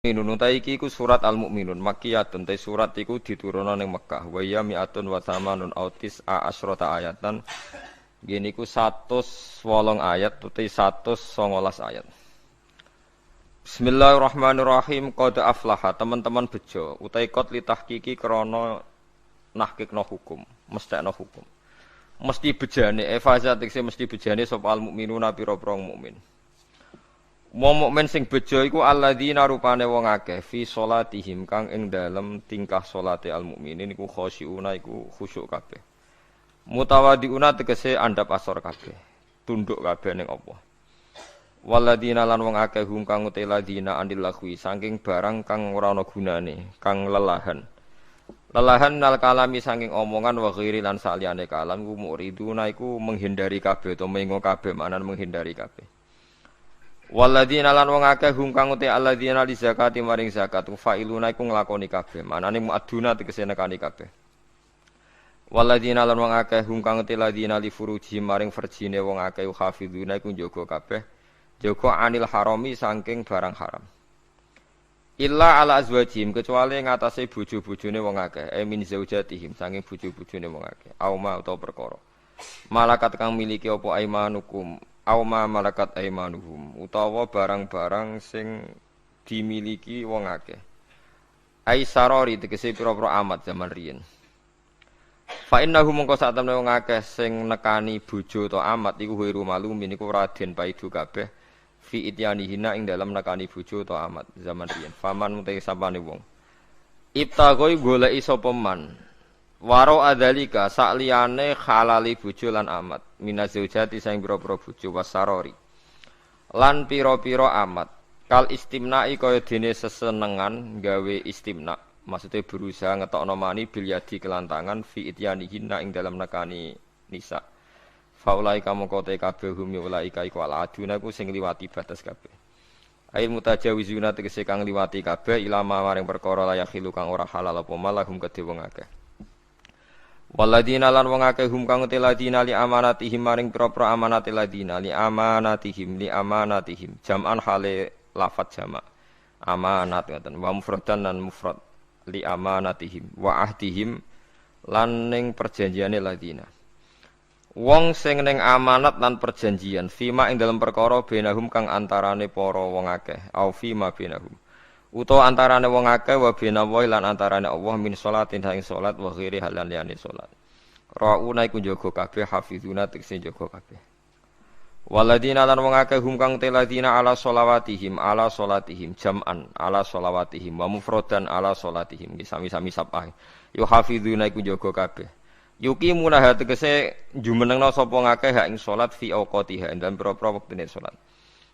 Minun utai iki iku surat Al-Mukminun makkiyatun te surat iku diturunna ning Mekah wa ya mi'atun wa thamanun autis a asrota ayatan gini iku 108 ayat utai 119 ayat. Bismillahirrahmanirrahim. Qad aflaha teman-teman bejo utai qad li tahqiqi krana nahqiqna hukum mestekno hukum mesti bejane efaza tekse mesti bejane sapa al-mukminuna pira-pira mukmin. Wong mukmin sing bejo iku alladzina rupane wong akeh fi sholatihim kang ing dalem tingkah salate al-mukminin iku khosyiuna iku khusyuk kabeh. Mutawadiuna tegese andhap asor kabeh, tunduk kabeh ning Allah. Walladzina lan wong akeh hum kang uti ladina andil lahwi saking barang kang ora ana gunane, kang lelahan. Lelahan nal kalami saking omongan wa ghairi lan saliyane kalam ku muriduna iku menghindari kabeh utawa mengo kabeh manan menghindari kabeh. Walladzina lan wong akeh hum kang uti alladzina li zakati maring zakat failuna iku nglakoni kabeh manane muaduna tegese nekani kabeh. Walladzina lan wong akeh hum kang uti alladzina li furuji maring verjine wong akeh hafizuna iku njaga kabeh jaga anil harami saking barang haram. Illa ala azwajihim kecuali ngatasé bojo-bojone wong akeh min zaujatihim saking bojo-bojone wong akeh auma utawa perkara malakat kang miliki apa aimanukum auma malakat aimanuhum utawa barang-barang sing dimiliki wong akeh ai sarori tegese pira-pira amat zaman riyin fa innahum mongko sak temne wong akeh sing nekani bojo utawa amat iku wiru malumin iku raden paidu kabeh fi ityanihina ing dalam nekani bojo utawa amat zaman riyin faman mutai sapane wong ibtagoi goleki sapa man waro adalika sakliyane halali bojo lan amat minazaujati saing pira-pira bojo wasarori lan pira-pira amat kal istimna'i kaya dene sesenengan gawe istimna maksude berusaha ngetokno mani bil yadi kelantangan fi ityanihinna ing dalam nekani nisa faulai kamu kote kabeh hum ulaika iku aladuna ku sing liwati batas kabeh ail mutajawizuna tegese kang liwati kabeh ilama maring perkara layak hilu kang ora halal apa malahum kedhe wong akeh. Waladina lan wong akeh hum kang teladina li amanatihim maring pira-pira amanate ladina li amanatihim jam'an hale lafat jamak amanat ngoten wa mufradan lan mufrad li amanatihim wa ahdihim lan ning perjanjiane ladina wong sing ning amanat lan perjanjian fima ing dalam perkara benahum kang antarane para wong akeh au fima benahum utawa antarane wong akeh wa binawa lan antarane Allah min sholatin ing salat wa ghairi halan liyane salat. Rauna iku jaga kabeh hafizuna tekse jaga kabeh. Waladina lan wong akeh hum kang teladina ala salatihim jam'an ala sholawatihim wa mufradan ala salatihim sami-sami sabah. Yo hafizuna iku jaga kabeh. Yuqimuna tegese jumenengna sapa ngakeh hak ing salat fi awqatiha dan pira-pira wektune salat.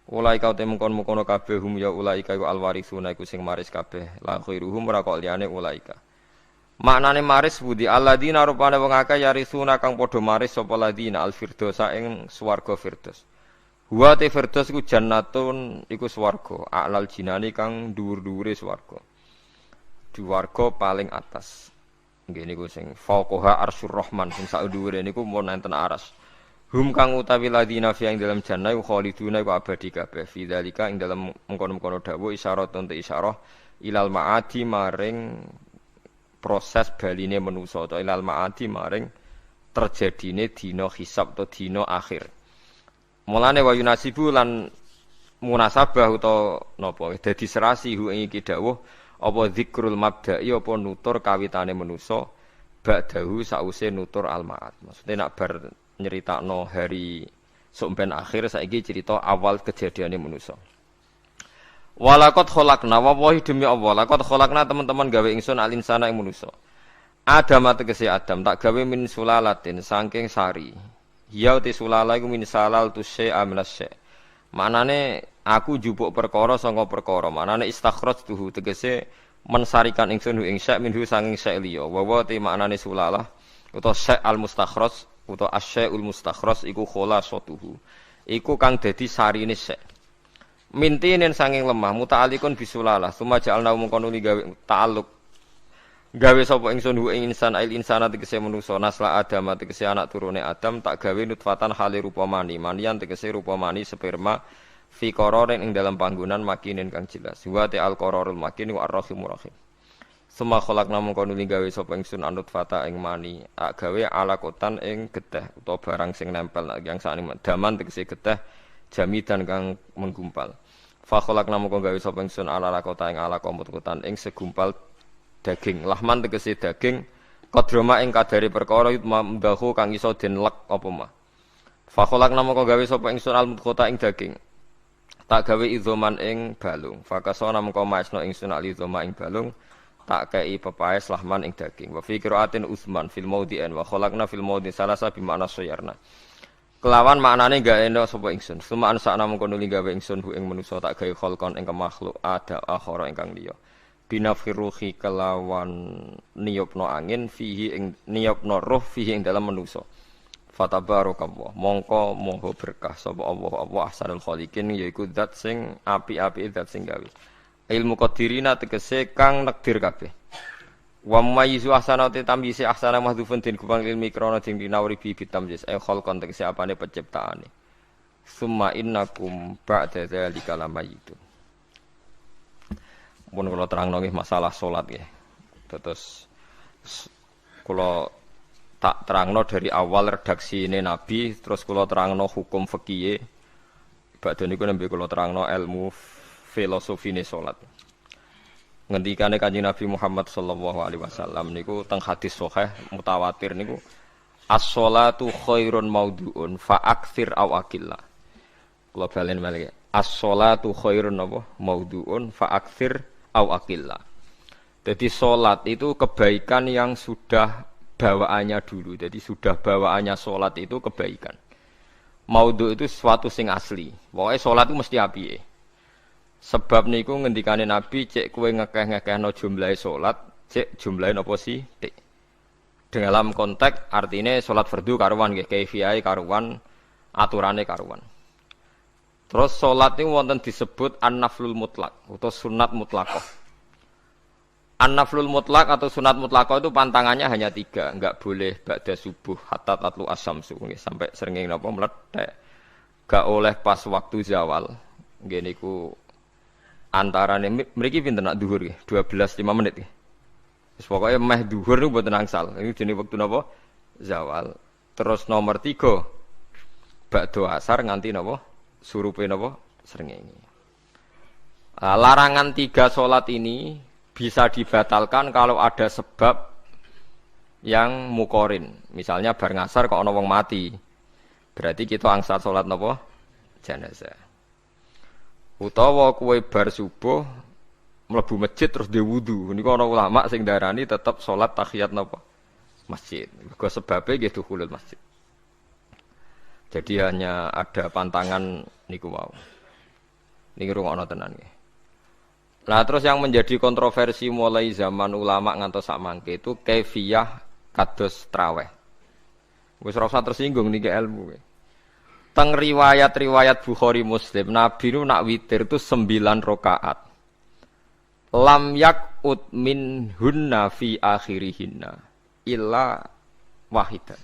Ulai kau temungkon-mungkon kabeh hum ya ulai kau alwarisuna iku sing maris kabeh la khairuhum ora kok liyane ulaika. Maknane maris budi alladzina rupane wong akeh yarisuna kang padha maris sapa ladina alfirdosa ing swarga firdaus. Huwa te firdaus iku jannatun iku swarga a'lal jinani kang dhuwur-dhuwure swarga. Swarga paling atas. Nggih niku sing fauqaha arsyur rahman sing sak dhuwure niku mun enten aras. Hum kang utawi ladina fi ing dalam jannah khaliduna iku abadi kabeh fi dzalika ing dalam mengkono-mengkono dawuh isyaratun te isyarah ilal maadi maring proses baline manusa utawa ilal maadi maring terjadine dina hisab atau dina akhir. Mulane wa yunasibu lan munasabah utawa napa dadi serasi hu ing iki dawuh apa zikrul mabda'i apa nutur kawitane manusa ba'dahu sause nutur al maad. Maksude nak bar nyeritakno hari sok ben akhir saiki cerita awal kejadiane manusa. Walaqad khalaqna wa wahi demi Allah laqad khalaqna teman-teman gawe ingsun alinsana ing manusa. Adam tegese Adam tak gawe min sulalatin saking sari. Ya uti sulala iku min salal tu syai'a minasy. Manane aku jupuk perkara saka perkara. Manane istakhrajtuhu tegese mensarikan ingsun ing syai' minhu saking syai' liya. Wa wa te maknane sulalah utawa syai' al mustakhraj utawa asyai'ul mustakhraj iku khulasatuhu iku kang dadi sarine syai' mintinen sanging lemah muta'alliqun bisulalah sumajalna mungkon uli gawe ta'alluq gawe sapa ingsun hu ing insan ail insana tegese manusa nasla adam tegese anak turune Adam tak gawe nutfatan hale rupa mani manian tegese rupa mani sperma fi qararin ing dalam panggonan makinin kang jelas wa ta'al qararul makin wa arrahimur rahim summa khalaqna mongko nuli gawe sapa ingsun anut fata ing mani gawe alakotan ing getih utawa barang sing nempel yang sakniki daman tegese getih jamidan kang menggumpal fa khalaqna mongko gawe sapa ingsun alakota ing alakomutan ing segumpal daging lahman tegese daging kodroma ing kadari perkara mamdahu kang iso den lek apa mah fa khalaqna mongko gawe sapa ingsun almudkhota ing daging tak gawe izoman ing balung fakasana mengko maesno ingsun alizoma ing balung tak kei pepaes lahman ing daging wa fi qiraatin usman fil maudhi'an wa khalaqna fil maudhi salasa bi makna sayarna kelawan maknane gak eno sapa ingsun suma ansana mengko nuli gawe ingsun hu ing manusa tak gawe khalqon ing makhluk ada akhara ingkang liya binafiruhi kelawan niyopno angin fihi ing niyopno roh fihi ing dalam manusa fatabarakallah mongko moho berkah sapa Allah ahsanul khaliqin yaiku zat sing api-api zat sing gawe ilmu qadirina tegese kang nekdir kabeh wa mayyizu ahsanati tamyiz ahsana mahdhufun din kubang ilmi krana sing dinawri bi tamyiz khalqan tegese apane penciptaane summa innakum ba'da dzalika lamayitun mun kula terangno nggih masalah salat nggih terus kula tak terangno dari awal redaksi ini Nabi terus kula terangno hukum fikih badhe niku nembe kula terangno ilmu filosofine salat ngendikane Kanjeng Nabi Muhammad sallallahu alaihi wasallam niku teng hadis sahih mutawatir niku as-shalatu khairun maudhu'un fa aktsir aw aqilla kula balen malih as-shalatu khairun apa maudhu'un fa aktsir aw aqilla jadi salat itu kebaikan yang sudah bawaannya dulu. Jadi sudah bawaannya sholat itu kebaikan. Maudhu itu sesuatu sing asli. Pokoknya sholat itu mesti apike. Sebab niku ngendikane Nabi cek kowe ngekeh-ngekehno jumlahe sholat, cek jumlahe napa sih? Dalam konteks artinya sholat fardu karuan nggih, kaifiyahe karuan, aturane karuan. Terus sholat itu wonten disebut an-naflul mutlak atau sunat mutlaqah. An-naflul mutlak atau sunat mutlaqah itu pantangannya hanya 3, enggak boleh ba'da subuh hatta tatlu asyamsu sampai srengenge napa meletek. Enggak oleh pas waktu zawal. Nggih niku antarane mriki pinten nak dhuwur nggih? 12:05 menit nggih. Wis pokoke meh dhuwur niku mboten angsal. Iki jenenge wektu napa? Zawal. Terus nomor 3 ba'da asar nganti napa? Surupe napa? Srengenge. Larangan 3 salat ini bisa dibatalkan kalau ada sebab yang mukorin. Misalnya bar ngasar kok ana wong mati. Berarti kita angsal salat napa? Jenazah. Utawa kowe bar subuh mlebu masjid terus dhe wudu. Niku ana ulama sing darani tetep salat tahiyat napa? Masjid. Mergo sebabe nggih dukhulul masjid. Jadi hanya ada pantangan niku wau. Niki rungokno tenan nggih. Nah terus yang menjadi kontroversi mulai zaman ulama ngantos sak mangke itu kaifiyah kados traweh. Wis ora usah tersinggung niki ilmu. Teng riwayat-riwayat Bukhari Muslim Nabi nu nak witir itu 9 rakaat. Lam yakut min hunna fi akhirihinna illa wahidan.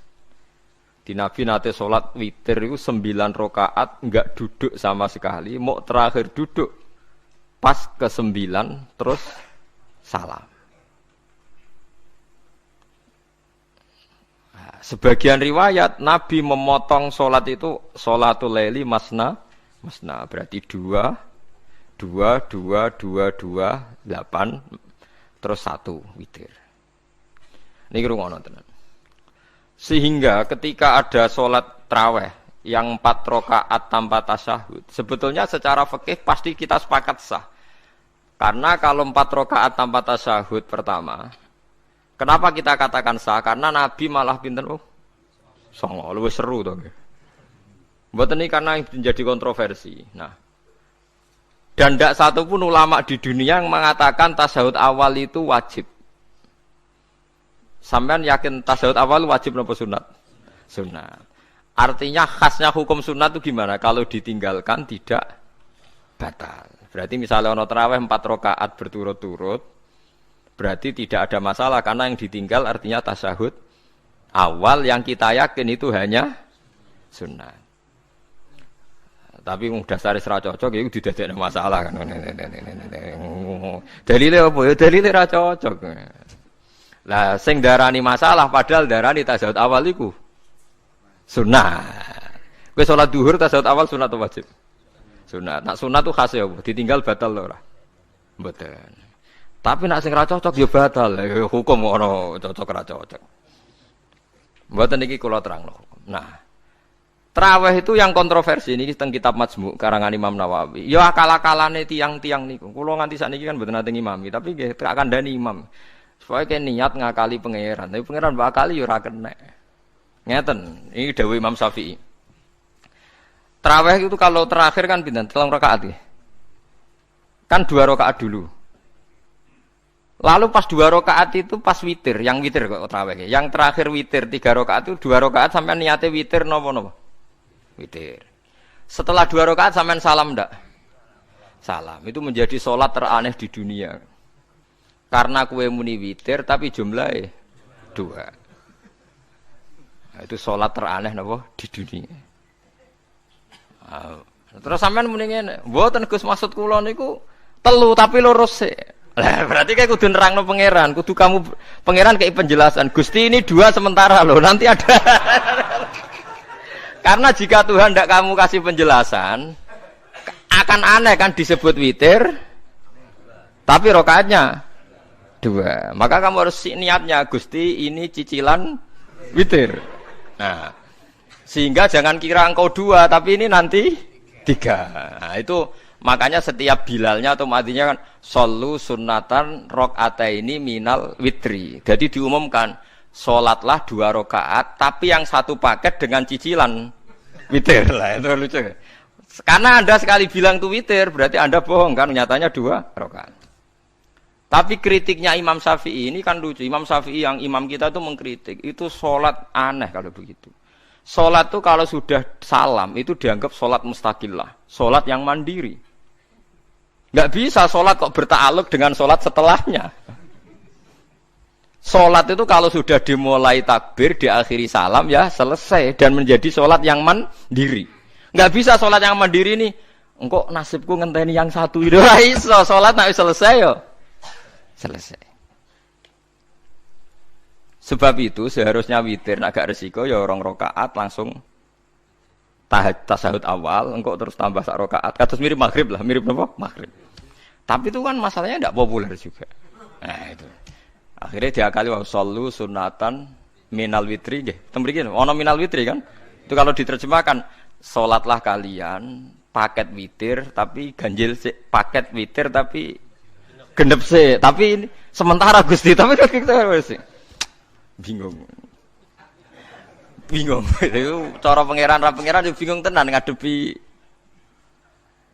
Di Nabi nate sholat witir itu 9 rakaat enggak duduk sama sekali, mau terakhir duduk pas ke-9 terus salam. Nah, sebagian riwayat Nabi memotong sholat itu sholatul laili masna berarti 2 8 terus 1 witir. Niki rungono tenan. Sehingga ketika ada sholat tarawih yang 4 rakaat tanpa tasyahud, sebetulnya secara fikih pasti kita sepakat sah. Karena kalau 4 rakaat tanpa tasyahud pertama, kenapa kita katakan sah? Karena Nabi malah pinten songo, luwih seru to. Mboten iki karena menjadi kontroversi. Nah, dan tidak satu pun ulama di dunia yang mengatakan tasyahud awal itu wajib. Sampean yakin tasyahud awal wajib napa sunat? Sunat. Artinya khasnya hukum sunat itu gimana? Kalau ditinggalkan tidak batal. Berarti misalnya ono tarawih 4 rakaat berturut-turut, berarti tidak ada masalah karena yang ditinggal artinya tasyahud awal yang kita yakin itu hanya sunat. Tapi dasare ra cocok iku didadekne masalah kan. Dalile apa ya dalile ra cocok. Lah sing darani masalah padahal darani tasawuf awal iku sunnah. Kowe salat zuhur tasawuf awal sunat atau wajib? Sunat. Nak sunat tuh khas ya apa? Ditinggal batal lho ora? Mboten. Tapi nak sing ra cocok ya batal. Ya hukum ono cocok ra cocok. Mboten iki kula terangno. Nah, Traweh itu yang kontroversi ini teng kitab Majmu' karangan Imam Nawawi. Ya akal-akalane tiang-tiang niku. Kula nganti sakniki kan mboten nate ngimami, tapi nggih tak kandhani imam. Supaya ke niat ngakali pangeran. Tapi pangeran bakali ya ora kena. Ngeten, ini dawuh Imam Syafi'i. Traweh itu kalau terakhir kan pinten? 3 rakaat ya. Kan 2 rakaat dulu. Lalu pas 2 rakaat itu pas witir, yang witir kok traweh. Yang terakhir witir 3 rakaat itu 2 rakaat sampai niate witir napa-napa? Witir. Setelah 2 rakaat sampean salam ndak? Salam. Itu menjadi sholat teraneh di dunia. Karena kue muni witir tapi jumlahnya 2. Nah, itu sholat teraneh napa di dunia. Terus sampean muni ngene, mboten Gus maksud kula niku 3 tapi lurus sik. Lah berarti kayak kudu nerangno pangeran, kudu kamu pangeran kayak penjelasan. Gusti ini 2 sementara loh, nanti ada. Karena jika Tuhan tidak kamu kasih penjelasan, akan aneh kan disebut witir, tapi rokaatnya 2. Maka kamu harus niatnya Gusti ini cicilan witir. Nah, sehingga jangan kira engkau 2, tapi ini nanti 3. Nah, itu makanya setiap bilalnya atau matinya kan solu sunnatan rakaataini minal witri. Jadi diumumkan sholatlah 2 rakaat, tapi yang 1 paket dengan cicilan witir. Lah itu lucu. Karena Anda sekali bilang itu witir, berarti Anda bohong kan? Nyatanya 2 rakaat. Tapi kritiknya Imam Syafi'i ini kan lucu. Imam Syafi'i yang imam kita itu mengkritik. Itu sholat aneh kalau begitu. Sholat itu kalau sudah salam, itu dianggap sholat mustaqillah. Sholat yang mandiri. Nggak bisa sholat kok berta'aluk dengan sholat setelahnya. Sholat itu kalau sudah dimulai takbir, diakhiri salam, ya selesai. Dan menjadi sholat yang mandiri. Nggak bisa sholat yang mandiri ini. Engkau nasibku ngenteni yang satu itu. Iso, sholat nggak selesai yo. Selesai. Sebab itu seharusnya witir agak resiko ya 2 rakaat langsung tasahud awal, engkau terus tambah 1 rakaat. Kados mirip maghrib lah, mirip apa? Maghrib. Tapi itu kan masalahnya tidak populer juga. Nah itu. Akhirnya diakali wa shollu sunatan minal witri nggih. Tembriki ono minal witri kan? Itu kalau diterjemahkan salatlah kalian paket witir tapi ganjil paket witir tapi gendep sih, tapi ini sementara Gusti, tapi kita sih bingung. Itu cara pangeran juga bingung tenan ngadepi.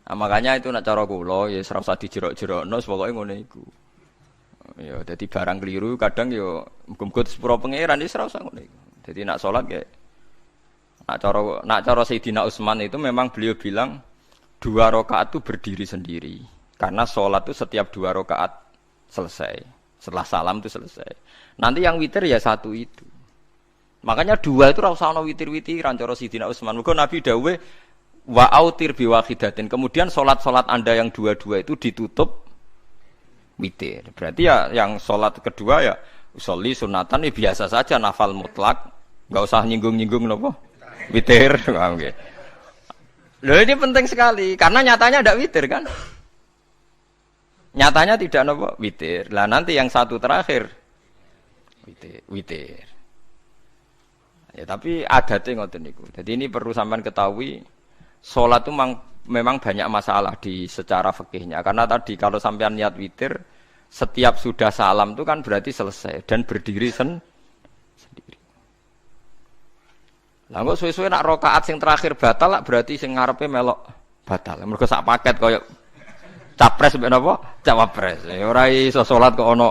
Nah, makanya itu nak cara kula ya ora usah dijerok-jerokno, pokoke ngono iku. Ya dadi barang keliru kadang ya muga-muga sepuro pangeran wis ora usah ngono iku. Dadi nak salat ya nak cara Sayyidina Utsman itu memang beliau bilang 2 rakaat itu berdiri sendiri. Karena sholat itu setiap 2 rakaat selesai. Setelah salam itu selesai. Nanti yang witir ya 1 itu. Makanya 2 itu rasa ana witir-witiran cara Sidina Utsman. Muga Nabi dawuh wa autir bi wahidatin. Kemudian sholat-sholat Anda yang 2 itu ditutup witir. Berarti ya yang sholat kedua ya sholli sunatan ya biasa saja nafal mutlak. Enggak usah nyinggung-nyinggung napa? Witir. Nggih. Loh ini penting sekali karena nyatanya ada witir kan? Nyatanya tidak nopo witir. Lah nanti yang 1 terakhir witir. Ya tapi adatnya ngoten niku. Jadi ini perlu sampean ketahui salat itu memang banyak masalah di secara fikihnya. Karena tadi kalau sampean niat witir setiap sudah salam itu kan berarti selesai dan berdiri sendiri. Lah kok suwe-suwe nak rakaat sing terakhir batal lah berarti sing ngarepe melok batal. Mergo sak paket koyo capres mbek napa? Cawapres. Ora iso salat kok ono.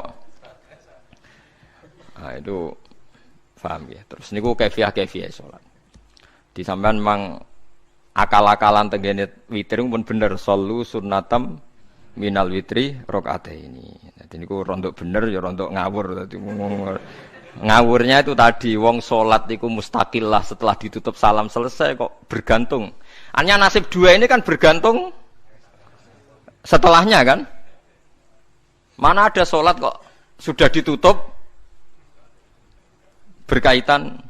Nah, itu paham ya. Terus niku kaifiah salat. Di sampean mang akal-akalan tenggene witir pun bener shollu sunnatam minal witri rakaataini. Dadi niku rondok bener ya rondok ngawur dadi Ngawurnya itu tadi wong salat iku mustaqillah setelah ditutup salam selesai kok bergantung. Hanya nasib dua ini kan bergantung setelahnya kan? Mana ada salat kok sudah ditutup berkaitan.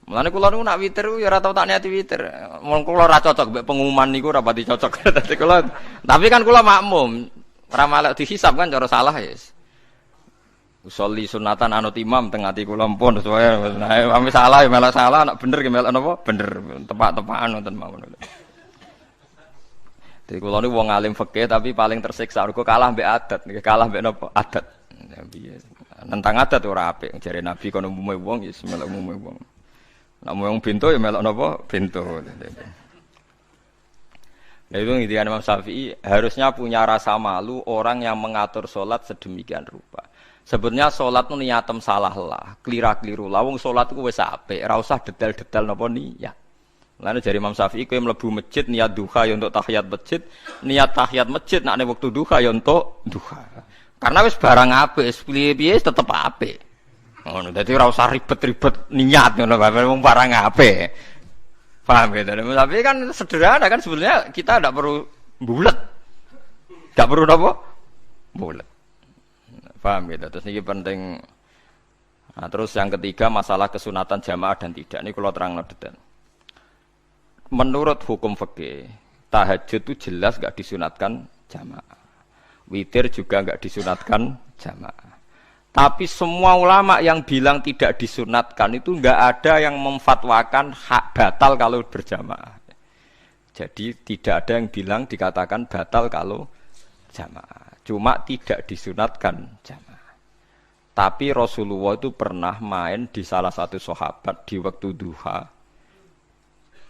Mulane kula niku nak witir ya ora tau tak niati witir. Wong kula ora cocok mbek pengumuman niku ora pati cocok. Dadi kula tapi kan kula makmum. Ora malek dihisab kan cara salah ya. Usolli sunatan anut imam teng ati kula mpun sesuai. Nah, ame salah ya melok salah, nek bener ki melok napa? Bener. Tepak-tepakan wonten mawon. Dadi kula niku wong alim fikih tapi paling tersiksa mergo kalah mbek adat, kalah mbek napa? Adat. Ya piye. Nentang adat ora apik. Jare Nabi kono umume wong ya melok umume wong. Nek wong pintu ya melok napa? Pintu. Nah itu ngintikan Imam Syafi'i harusnya punya rasa malu orang yang mengatur sholat sedemikian rupa. Sebetulnya sholat itu niatem salah lah, kelira-keliru lah. Wong sholat itu wis apik, ora usah detail-detail napa niat. Lalu dari Imam Syafi'i kowe mlebu masjid niat duha ya untuk tahiyat masjid, niat tahiyat masjid nek waktu duha ya untuk duha. Karena wis barang apik, wis piye-piye tetep apik. Ngono, dadi ora usah ribet-ribet niat ngono wong barang apik. Paham ya? Tapi kan sederhana kan sebenarnya kita tidak perlu bulat, tidak perlu apa bulat. Paham ya? Terus ini penting. Nah, terus yang ketiga masalah kesunatan jamaah dan tidak. Ini kalau terang detail. Menurut hukum fikih, tahajud itu jelas nggak disunatkan jamaah. Witir juga nggak disunatkan jamaah. Tapi semua ulama yang bilang tidak disunatkan itu nggak ada yang memfatwakan hak batal kalau berjamaah. Jadi tidak ada yang bilang dikatakan batal kalau jamaah. Cuma tidak disunatkan jamaah. Tapi Rasulullah itu pernah main di salah satu sahabat di waktu duha.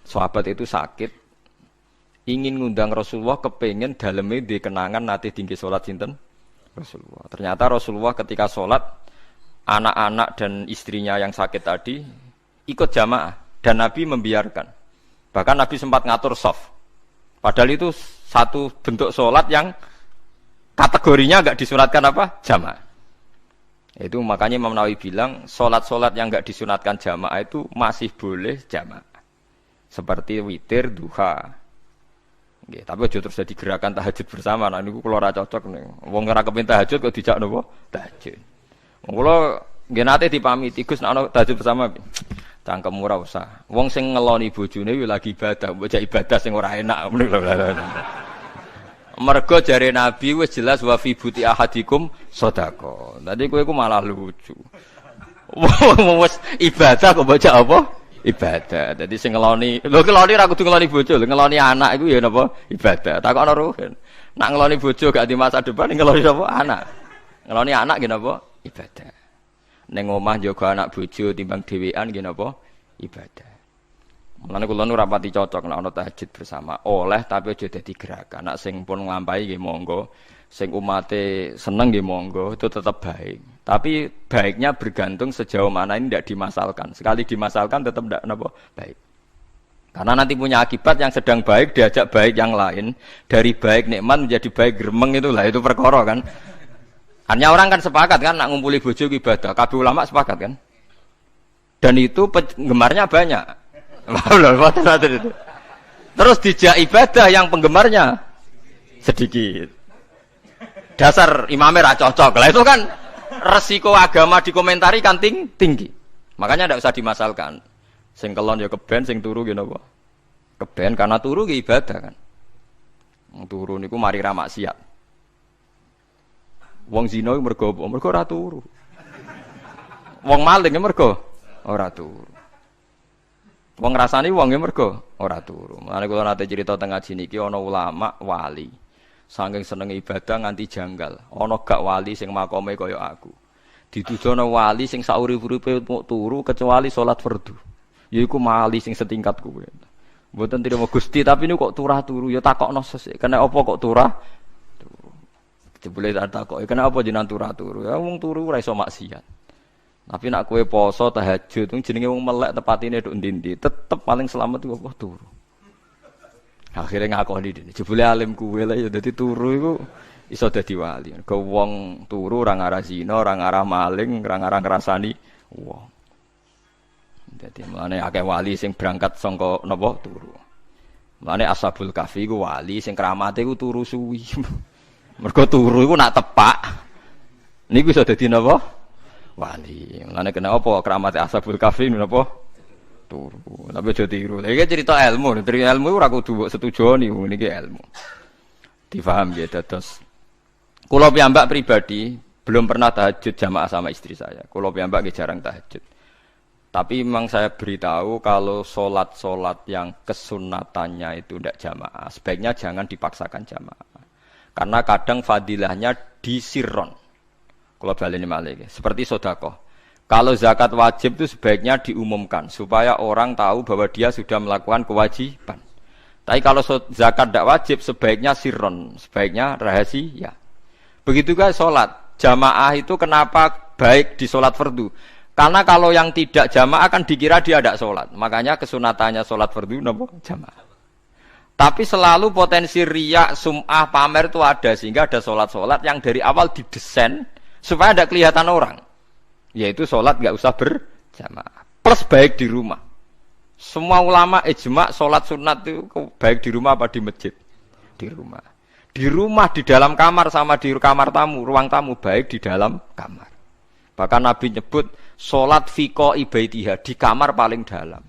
Sahabat itu sakit, ingin ngundang Rasulullah, kepengen dalamnya di kenangan nanti tinggi sholat sinten Rasulullah. Ternyata Rasulullah ketika sholat, anak-anak dan istrinya yang sakit tadi ikut jamaah dan Nabi membiarkan. Bahkan Nabi sempat ngatur shaf. Padahal itu satu bentuk sholat yang kategorinya enggak disunatkan apa? Jamaah. Itu makanya Imam Nawawi bilang sholat-sholat yang enggak disunatkan jamaah itu masih boleh jamaah. Seperti witir, duha. Nggih, tapi aja terus jadi gerakan tahajud bersama. Nah niku kula ora cocok nih. Wong ora kepengin tahajud kok dijak napa? Tahajud. Wong kula nggih nate dipamiti Gus nek ana tahajud bersama. Cangkem ora usah. Wong sing ngeloni bojone yo lagi ibadah, mbok ibadah sing ora enak. Mergo jare Nabi wis jelas wa fi buti ahadikum sedekah. Dadi kowe iku malah lucu. Wong wis ibadah kok mbok apa? Ibadah. Jadi sing ngeloni, lho ngeloni ra kudu ngeloni bojo, ngeloni anak iku ya napa? Ibadah. Takokno ruhen. Nak ngeloni bojo gak di masa depan ngeloni apa? Anak. Ngeloni anak nggih napa? Ibadah. Ning omah njaga anak bojo timbang dhewean nggih napa? Ibadah. Mulane kula nu rapati cocok nek ana tahajud bersama. Oleh tapi aja dadi gerakan. Nak sing pun nglampahi nggih monggo. Sing umate seneng nggih monggo, itu tetap baik. Tapi baiknya bergantung sejauh mana ini tidak dimasalkan. Sekali dimasalkan tetap tidak napa baik. Karena nanti punya akibat yang sedang baik diajak baik yang lain, dari baik nikmat menjadi baik gremeng itulah itu perkara kan. Hanya orang kan sepakat kan nak ngumpuli bojo ibadah, kabeh ulama sepakat kan. Dan itu penggemarnya banyak. Terus dijak ibadah yang penggemarnya sedikit. Dasar imamnya ra cocok. Lah itu kan resiko agama dikomentari kan tinggi. Makanya tidak usah dimasalkan. Sing kelon ya keben, sing turu ya napa? Keben karena turu ya ibadah kan. Wong turu niku mari ra maksiat. Wong zina iku mergo apa? Mergo ora turu. Wong maling ya mergo ora turu. Wong ngrasani wong ya mergo ora turu. Mulane kula nate cerita teng ngaji niki ana ulama wali. Saking seneng ibadah nganti janggal. Ana gak wali sing makome kaya aku. Dituduhno wali sing saurip-uripe turu kecuali salat fardu. Yaiku wali sing setingkat kowe. Mboten trimo Gusti tapi niku kok turah turu ya takokno sesuk. Kena apa kok turah? Turu. Jebule tak takoki, kena apa jenengan turah turu? Ya wong turu ora iso maksiat. Tapi nak kowe poso tahajud jenenge wong melek tepatine nduk ndi-ndi, tetep paling selamat iku apa turu. Akhirnya ngakoni dene. Jebule alim kuwe lah ya dadi turu iku iso dadi wali. Ke wong turu ora ngarah zina, ora ngarah maling, ora ngarah ngrasani wong. Dadi mulane akeh wali sing berangkat saka napa turu. Mulane Ashabul Kahfi ku wali sing kramate ku turu suwi. Mergo turu iku nak tepak. Niku iso dadi napa? Wali. Mulane kena apa kramate Ashabul Kahfi napa? Turu. Tapi aja tiru. Iki cerita ilmu, cerita ilmu ora kudu mbok setujoni niki ilmu. Difaham ya dados. Kula piyambak pribadi belum pernah tahajud jamaah sama istri saya. Kula piyambak jarang tahajud. Tapi memang saya beritahu kalau sholat-sholat yang kesunatannya itu tidak jamaah, sebaiknya jangan dipaksakan jamaah. Karena kadang fadilahnya disirron. Kalau balik ini malah, seperti sodakoh. Kalau zakat wajib itu sebaiknya diumumkan supaya orang tahu bahwa dia sudah melakukan kewajiban. Tapi kalau zakat tidak wajib sebaiknya sirron, sebaiknya rahasia. Begitu juga sholat jamaah itu kenapa baik di sholat fardu? Karena kalau yang tidak jamaah akan dikira dia tidak sholat. Makanya kesunatannya sholat fardu napa jamaah. Tapi selalu potensi riya, sum'ah, pamer itu ada. Sehingga ada sholat-sholat yang dari awal didesain supaya tidak kelihatan orang. Yaitu sholat nggak usah berjamaah. Plus baik di rumah. Semua ulama ijma sholat sunat itu baik di rumah apa di masjid? Di rumah. Di rumah, di dalam kamar sama di kamar tamu, ruang tamu baik di dalam kamar. Bahkan Nabi nyebut sholat fiko ibaitiha di kamar paling dalam.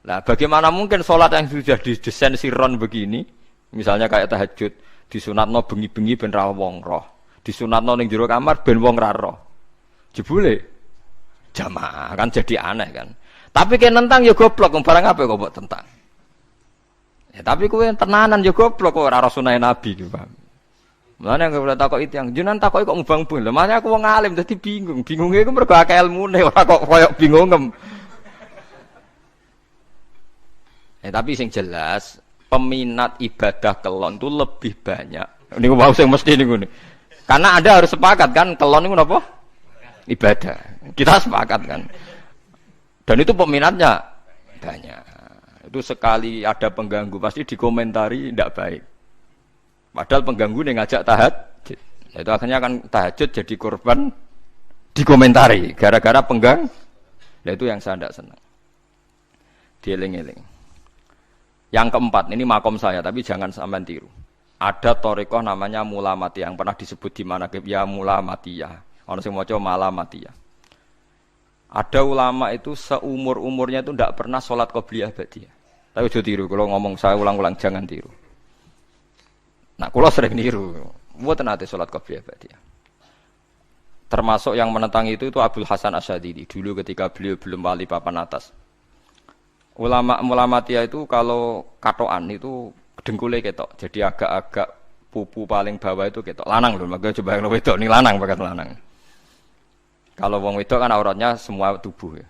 Nah, bagaimana mungkin sholat yang sudah didesain sirron begini, misalnya kayak tahajud, disunatno bengi-bengi ben ra wong roh, disunatno ning jero kamar ben wong ra roh. Jebule jamaah kan jadi aneh kan. Tapi kayak nentang ya goblok, barang apa kok mbok tentang. Ya tapi kowe tenanan ya goblok kok ora sunah Nabi gitu, paham. Mulane nek ora takok itu yang jenengan takoki kok ngubang-ubang. Lha makane aku wong alim dadi bingung. Bingunge iku mergo akeh ilmune ora kok koyo bingungem. Tapi sing jelas peminat ibadah kelon itu lebih banyak. Niku wau sing mesti niku. Karena Anda harus sepakat kan kelon niku napa? Ibadah. Kita sepakat kan. Dan itu peminatnya banyak. Itu sekali ada pengganggu pasti dikomentari tidak baik. Padahal pengganggu yang ngajak tahajud. Itu akhirnya kan tahajud jadi korban dikomentari gara-gara penggang. Nah itu yang saya tidak senang. Dieling-eling. Yang keempat, ini makom saya tapi jangan sampai tiru. Ada thariqah namanya Mulamatiyah yang pernah disebut di manaqib ya Mulamatiyah. Ono sing maca Malamatiyah. Ada ulama itu seumur-umurnya itu tidak pernah sholat qobliyah ba'diyah. Tapi aja tiru, kalau ngomong saya ulang-ulang jangan tiru. Nah, kalau sering niru, mboten nate salat qobliyah ba'diyah. Termasuk yang menentang itu Abdul Hasan Asyadili dulu ketika beliau belum wali papan atas. Ulama Muhammadiyah itu kalau katoan itu dengkulnya ketok, jadi agak-agak pupu paling bawah itu ketok. Lanang loh, makanya coba yang wedok nih lanang bakat lanang. Kalau wong wedok kan auratnya semua tubuh ya.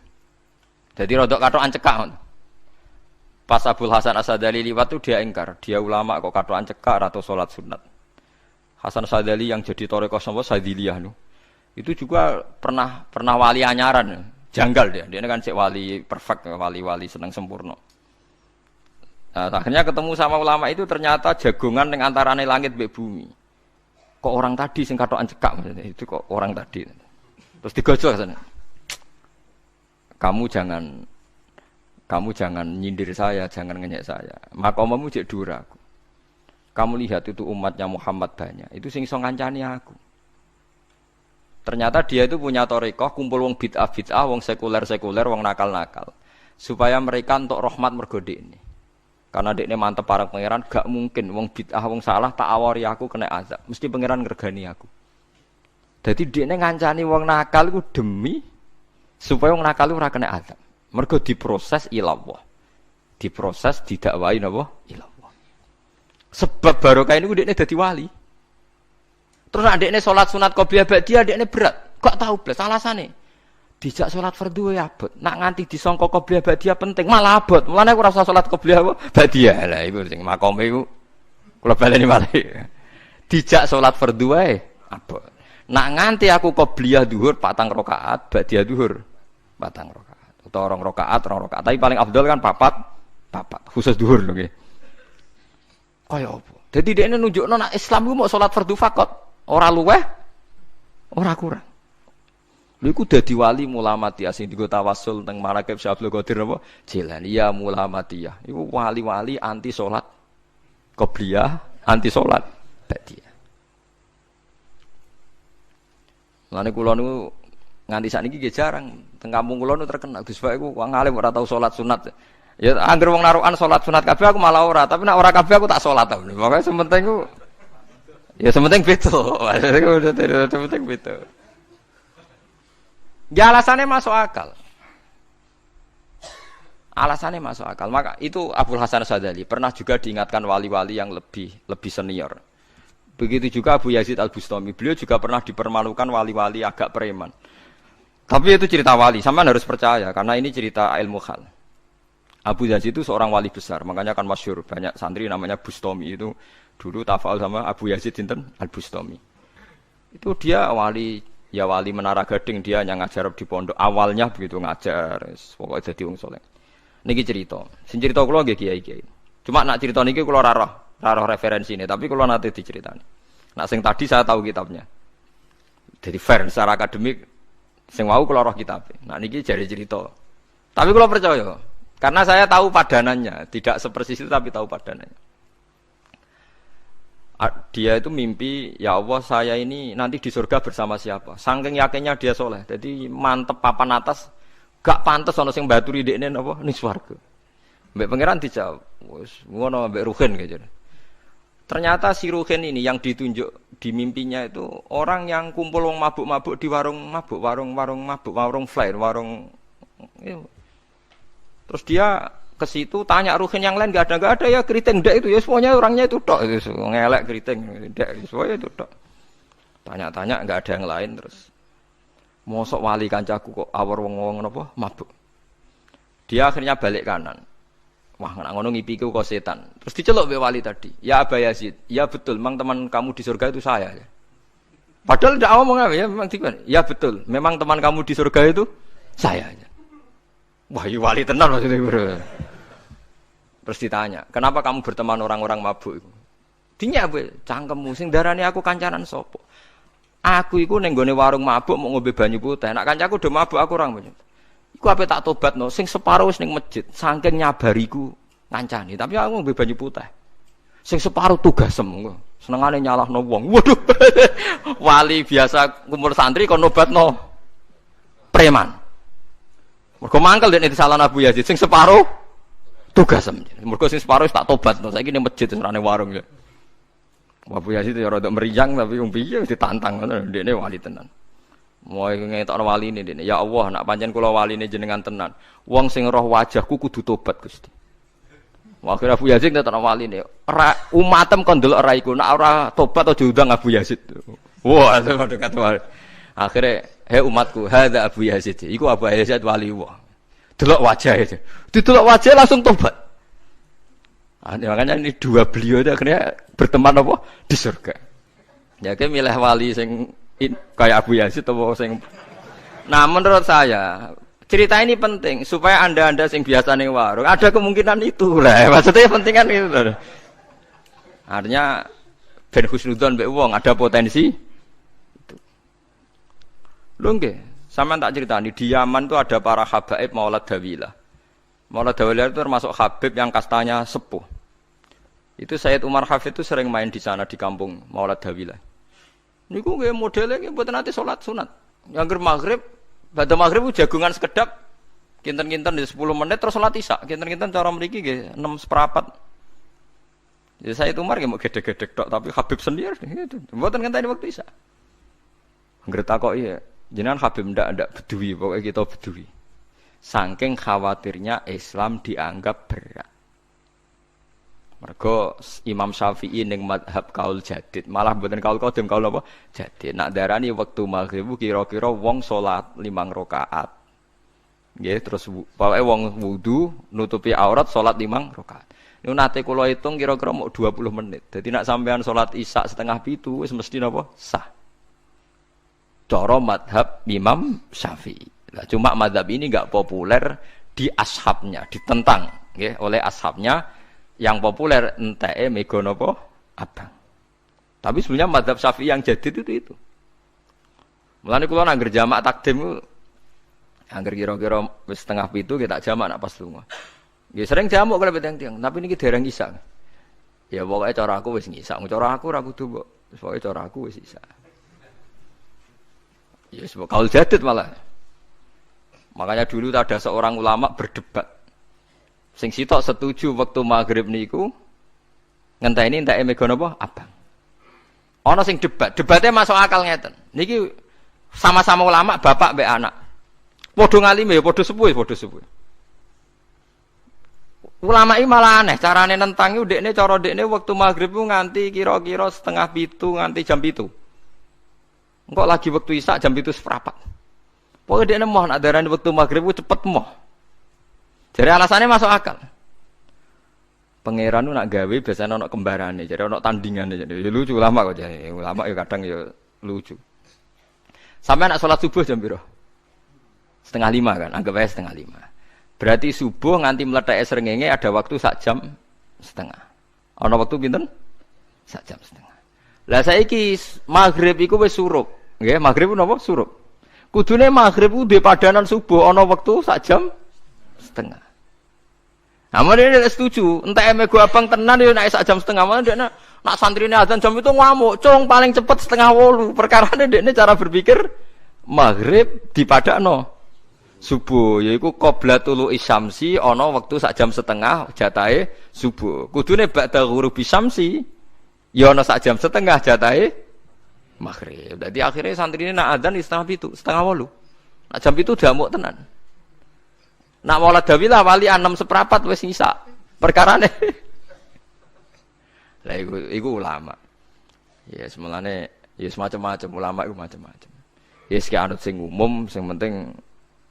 Jadi rodok katoan cekak. Pas Abdul Hasan Asyadili liwat itu dia ingkar, dia ulama kok katoan cekak atau sholat sunat. Hasan Asyadili yang jadi thariqah sama Sadiliyah itu juga pernah wali anyaran. Janggal dia kan cek wali perfect, wali seneng sempurna. Nah, akhirnya ketemu sama ulama itu ternyata jagongan yang antarane langit mbek bumi. Kok orang tadi sing katokan cekak maksudnya itu kok orang tadi. Terus digojol sana. Kamu jangan nyindir saya, jangan ngenyek saya. Makomamu cek dura aku. Kamu lihat itu umatnya Muhammad banyak. Itu sing iso ngancani aku. Ternyata dia itu punya thariqah kumpul wong bid'ah, wong sekuler, wong nakal. Supaya mereka untuk rahmat mergo ini. Karena dekne mantep para pangeran, gak mungkin wong bid'ah, wong salah tak awari aku kena azab. Mesti pangeran ngergani aku. Jadi dekne ngancani wong nakal iku demi supaya wong nakal ora kena azab. Mergo diproses ilallah. Diproses didakwai napa? Ilallah. Sebab barokah ini dekne dadi wali. Terus adekne salat sunat qobliyah ba'diyah adekne berat. Gak tahu blas alasane. Dijak salat fardhu ya abot. Nak nganti disangka qobliyah ba'diyah penting malah abot. Mulane aku ora usah salat qobliyah ba'diyah. Lah iku sing makome iku kula baleni malih. Dijak salat fardhu wae abot. Nak nganti aku qobliyah zuhur 4 rakaat, ba'diyah zuhur 4 rakaat. Utawa 2 rakaat, 2 rakaat. Tapi paling afdal kan 4 khusus zuhur lho nggih. Kaya apa? Jadi dia nunjukno nek Islam ku mau salat fardhu faqat, ora luweh, ora kurang. Lha iku dadi wali mulamatiyah sing digo tawasul teng Marakib Syekh Abdul Qadir apa? Jilani ya mulamatiyah. Iku wali-wali anti salat qobliyah, anti salat ba'diyah. Lane kula niku nganti sakniki nggih jarang teng kampung kula niku terkenal Gus Pak iku wong alim ora tau salat sunat. Ya anggere wong narukan salat sunat kabeh aku malah ora, tapi nek ora kabeh aku tak salat ta. Pokoke sementing ku ya sementing beda. Sementing beda. Ya alasannya masuk akal. Alasannya masuk akal. Maka itu Abdul Hasan Asy'adzali pernah juga diingatkan wali-wali yang lebih senior. Begitu juga Abu Yazid Al-Bustami. Beliau juga pernah dipermalukan wali-wali agak preman. Tapi itu cerita wali, sampean harus percaya karena ini cerita ilmu hal. Abu Yazid itu seorang wali besar, makanya kan masyhur banyak santri namanya Bustami itu dulu tafal sama Abu Yazid sinten Al-Bustami. Itu dia wali Menara Gading, dia yang ngajar di pondok. Awalnya begitu ngajar, pokoknya jadi wong saleh. Niki cerita. Sing cerita kula nggih kiai-kiai. Cuma nak cerita niki kula ora roh referensine, tapi kula nate diceritani. Nak sing tadi saya tahu kitabnya. Jadi fair secara akademik sing wau kula roh kitabe. Nak niki jare cerita. Tapi kula percaya karena saya tahu padanannya, tidak sepersis itu tapi tahu padanannya. Dia itu mimpi, ya Allah saya ini nanti di surga bersama siapa. Saking yakinnya dia soleh, jadi mantep papan atas, gak pantas ono sing baturi dekne apa ning swarga. Mbek pangeran dijawab, wis ngono mbek Ruhin gitu. Ternyata si Ruhin ini yang ditunjuk di mimpinya itu orang yang kumpul wong mabuk-mabuk di warung mabuk, warung flare, terus dia ke situ tanya Ruhin yang lain enggak ada ya keriting ndak itu ya semuanya orangnya itu tok itu ngelek keriting ndak semuanya itu tok. Tanya-tanya enggak ada yang lain terus. Mosok wali kancaku kok awor wong-wong napa mabuk. Dia akhirnya balik kanan. Wah, nek ngono ngipiku kok setan. Terus diceluk mbek wali tadi. Ya Aba Yazid, ya betul memang teman kamu di surga itu saya ya. Padahal ndak ngomong apa ya memang tiba. Ya betul, memang teman kamu di surga itu saya aja. Wah, iya wali tenan maksudnya bro. Terus ditanya, kenapa kamu berteman orang-orang mabuk itu? Dinya apa? Cangkemmu sing darani aku kancanan sopo. Aku iku ning gone warung mabuk mau ngombe banyu putih. Nek kancaku do mabuk aku orang banyu. Iku ape tak tobatno, sing separo wis ning masjid, saking nyabariku ngancani, tapi aku ngombe banyu putih. Sing separo tugasem. Senengane nyalahno wong. Waduh. Wali biasa kumpul santri kon nobatno preman. Mergo mangkel dene disalahno Abu Yazid sing separo tugasem. Mergo sing separo wis tak tobatno, saiki ning masjid serane warung ya. Abu Yazid ya rada meriang tapi wong piye ditantang ngono ndekne wali tenan. Mau ngetokno waline ndekne. Ya Allah, nak pancen kula waline jenengan tenan. Wong sing roh wajahku kudu tobat Gusti. Akhire Abu Yazid ngetokno waline. Ora umatem kon delok ora iku, nak ora tobat aja diundang Abu Yazid. Wah, itu dekat wali. Akhire, "Hei umatku, hadza Abu Yazid." Iku Abu Yazid wali wah. Delok wajah itu. Didelok wajah langsung tobat. Makanya ini dua beliau itu akhirnya berteman apa di surga. Ya kayak milih wali sing kayak Abu Yazid atau sing. Nah menurut saya cerita ini penting supaya anda sing biasa ning warung ada kemungkinan itu lah. Maksudnya pentingan itu. Artinya ben husnudzon mbek wong ada potensi itu. Lho nggih, sampean tak critani di Yaman itu ada para habaib Maulad Dawilah. Maulad Dawilah itu termasuk habib yang kastanya sepuh. Itu Sayyid Umar Hafid itu sering main di sana di kampung Maulad Dawilah. Niku nggih modele nggih mboten nate salat sunat. Yang maghrib, badhe maghrib jagungan sekedap kinten-kinten di 10 menit terus salat Isya. Kinten-kinten cara mriki nggih 6/4. Ya Sayyid Umar nggih mau gedhe-gedhe tok tapi habib sendiri gitu. Mboten ngenteni waktu Isya. Angger takoki ya, jenengan habib ndak bedui, pokoke kita bedui. Saking khawatirnya Islam dianggap berat. Mergo Imam Syafi'i ning mazhab kaul jadid, malah mboten kaul qadim kaul apa? Jadid. Nak darani wektu maghrib kira-kira wong salat 5 rakaat. Nggih, terus pokoke wong wudu nutupi aurat salat 5 rakaat. Niku nate kula hitung kira-kira mau 20 menit. Dadi nak sampean salat Isya 6:30 wis mesti napa? Sah. Cara mazhab Imam Syafi'i. Nah, cuma mazhab ini enggak populer di ashabnya, ditentang nggih oleh ashabnya. Yang populer enteke mega napa abang. Tapi sebenarnya mazhab Syafi'i yang jadid itu. Mulane kula nangger jamak takdim angger kira-kira wis setengah 7 kita jamak nak pas lunga. Nggih sering jamak kalau tiang-tiang, tapi niki dereng isa. Ya pokoke cara aku wis ngisa, cara aku ora kudu mbok. Pokoke cara aku wis isa. Ya sebab kaul jadid malah. Makanya dulu ada seorang ulama berdebat. Sing sitok setuju waktu maghrib niku ngenteni entek mega napa? Abang. Ana sing debatnya masuk akal ngeten. Niki sama-sama ulama, bapak mbek anak. Padha ngalime ya padha sepuh. Ulama iki malah aneh, carane nentang iku dekne cara dekne wektu maghrib ku nganti kira-kira 6:30 nganti jam 7. Engko lagi wektu isya jam 7:15. Pokoke dekne moh nak darani wektu maghrib ku cepet moh. Jadi alasannya masuk akal. Pangeran nak gawe biasanya ana kembarane, jadi ana tandingane. Jadi lucu ulama kok jadi. Ulama ya kadang ya lucu. Sampai nak salat subuh jam piro? 4:30 kan, anggap aja 4:30. Berarti subuh nganti meletak srengenge ada waktu sak jam setengah. Ana waktu pinten? Sak jam setengah. Lah saiki maghrib iku wis surup. Nggih, maghrib napa surup. Kudune maghrib ku duwe padanan subuh ana waktu sak jam setengah. Amun ini setuju, entah mego abang tenan yo nek sak jam setengah malah dekne nak santrine azan jam itu ngamuk, cung paling cepet 7:30. Perkarane dekne cara berpikir maghrib dipadakno subuh, yaiku qoblatul isyamsi ana wektu sak jam setengah jatahe subuh. Kudune ba'da ghurubi syamsi ya ana sak jam setengah jatahe maghrib. Dadi akhirnya santrine nak azan di 7:30, 7:30. Nak jam itu damuk tenan. Nak maulad dawilah wali 6:15 wis nyisa. Perkarane. Lah iku ulama. Ya semulane ya semacam-macam ulama iku macam-macam. Ya sik anut sing umum, sing penting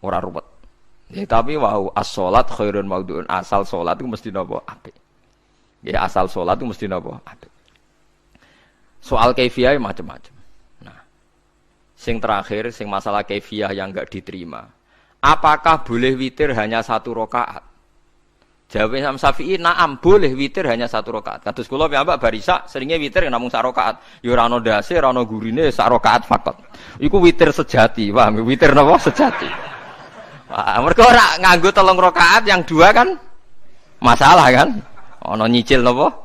ora ruwet. Ya tapi wau as-shalat khairun maudhu'un. Asal salat iku mesti napa? Apik. Ya asal salat iku mesti napa? Apik. Soal kaifiyah macam-macam. Nah, sing terakhir sing masalah kaifiyah yang enggak diterima. Apakah boleh witir hanya 1 rakaat? Jawab Imam Syafi'i, na'am boleh witir hanya 1 rakaat. Kados kula piyambak barisa seringnya witir namung 1 rakaat. Ya ora ana ndase, ora ana gurine 1 rakaat fakot. Iku witir sejati, paham? Witir napa sejati. Wah, mergo ora nganggo 3 rakaat yang 2 kan masalah kan? Ana nyicil napa?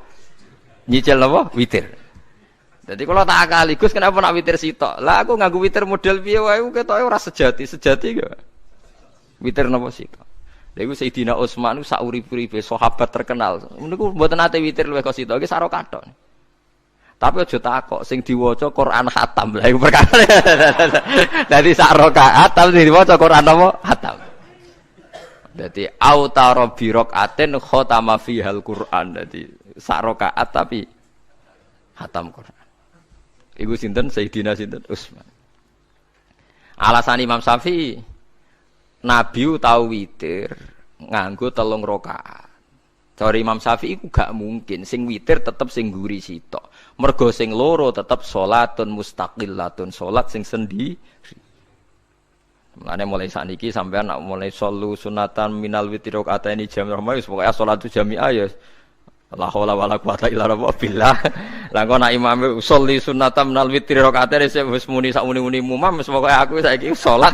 Nyicil napa? Witir. Jadi kalau tak akaligus kenapa nak witir sitok? Lah aku nganggo witir model piye wae ketoke ora sejati gak. Witir napa sito. Lha iku Sayyidina Utsman ku sak urip-uripe sahabat terkenal. Niku mboten nate witir luwih kok sito, iki sak rakaat. Tapi aja takok sing diwaca Quran khatam. Lah iku perkara. Dadi sak rakaat tapi diwaca Quran apa? Khatam. Dadi autara bi rakaatin khatama fihal Quran. Dadi sak rakaat tapi khatam Quran. Iku sinten Sayyidina sinten Utsman. Alasan Imam Syafi'i Nabi tahu witir nganggo 3 rakaat. Cara Imam Syafi'i ku gak mungkin sing witir tetep sing guri sitok. Mergo sing loro tetep salatun mustaqillatun, salat sing sendiri. Mulane mulai saniki sampean nak mulai solu sunatan minal witri rakaataini jami'ah wis pokoke salat jami'ah ya la haula wala quwata illa billah. Lah kok nak imame sholli sunatan minal witri rakaataini wis muni sak muni-muni mumam wis pokoke aku saiki salat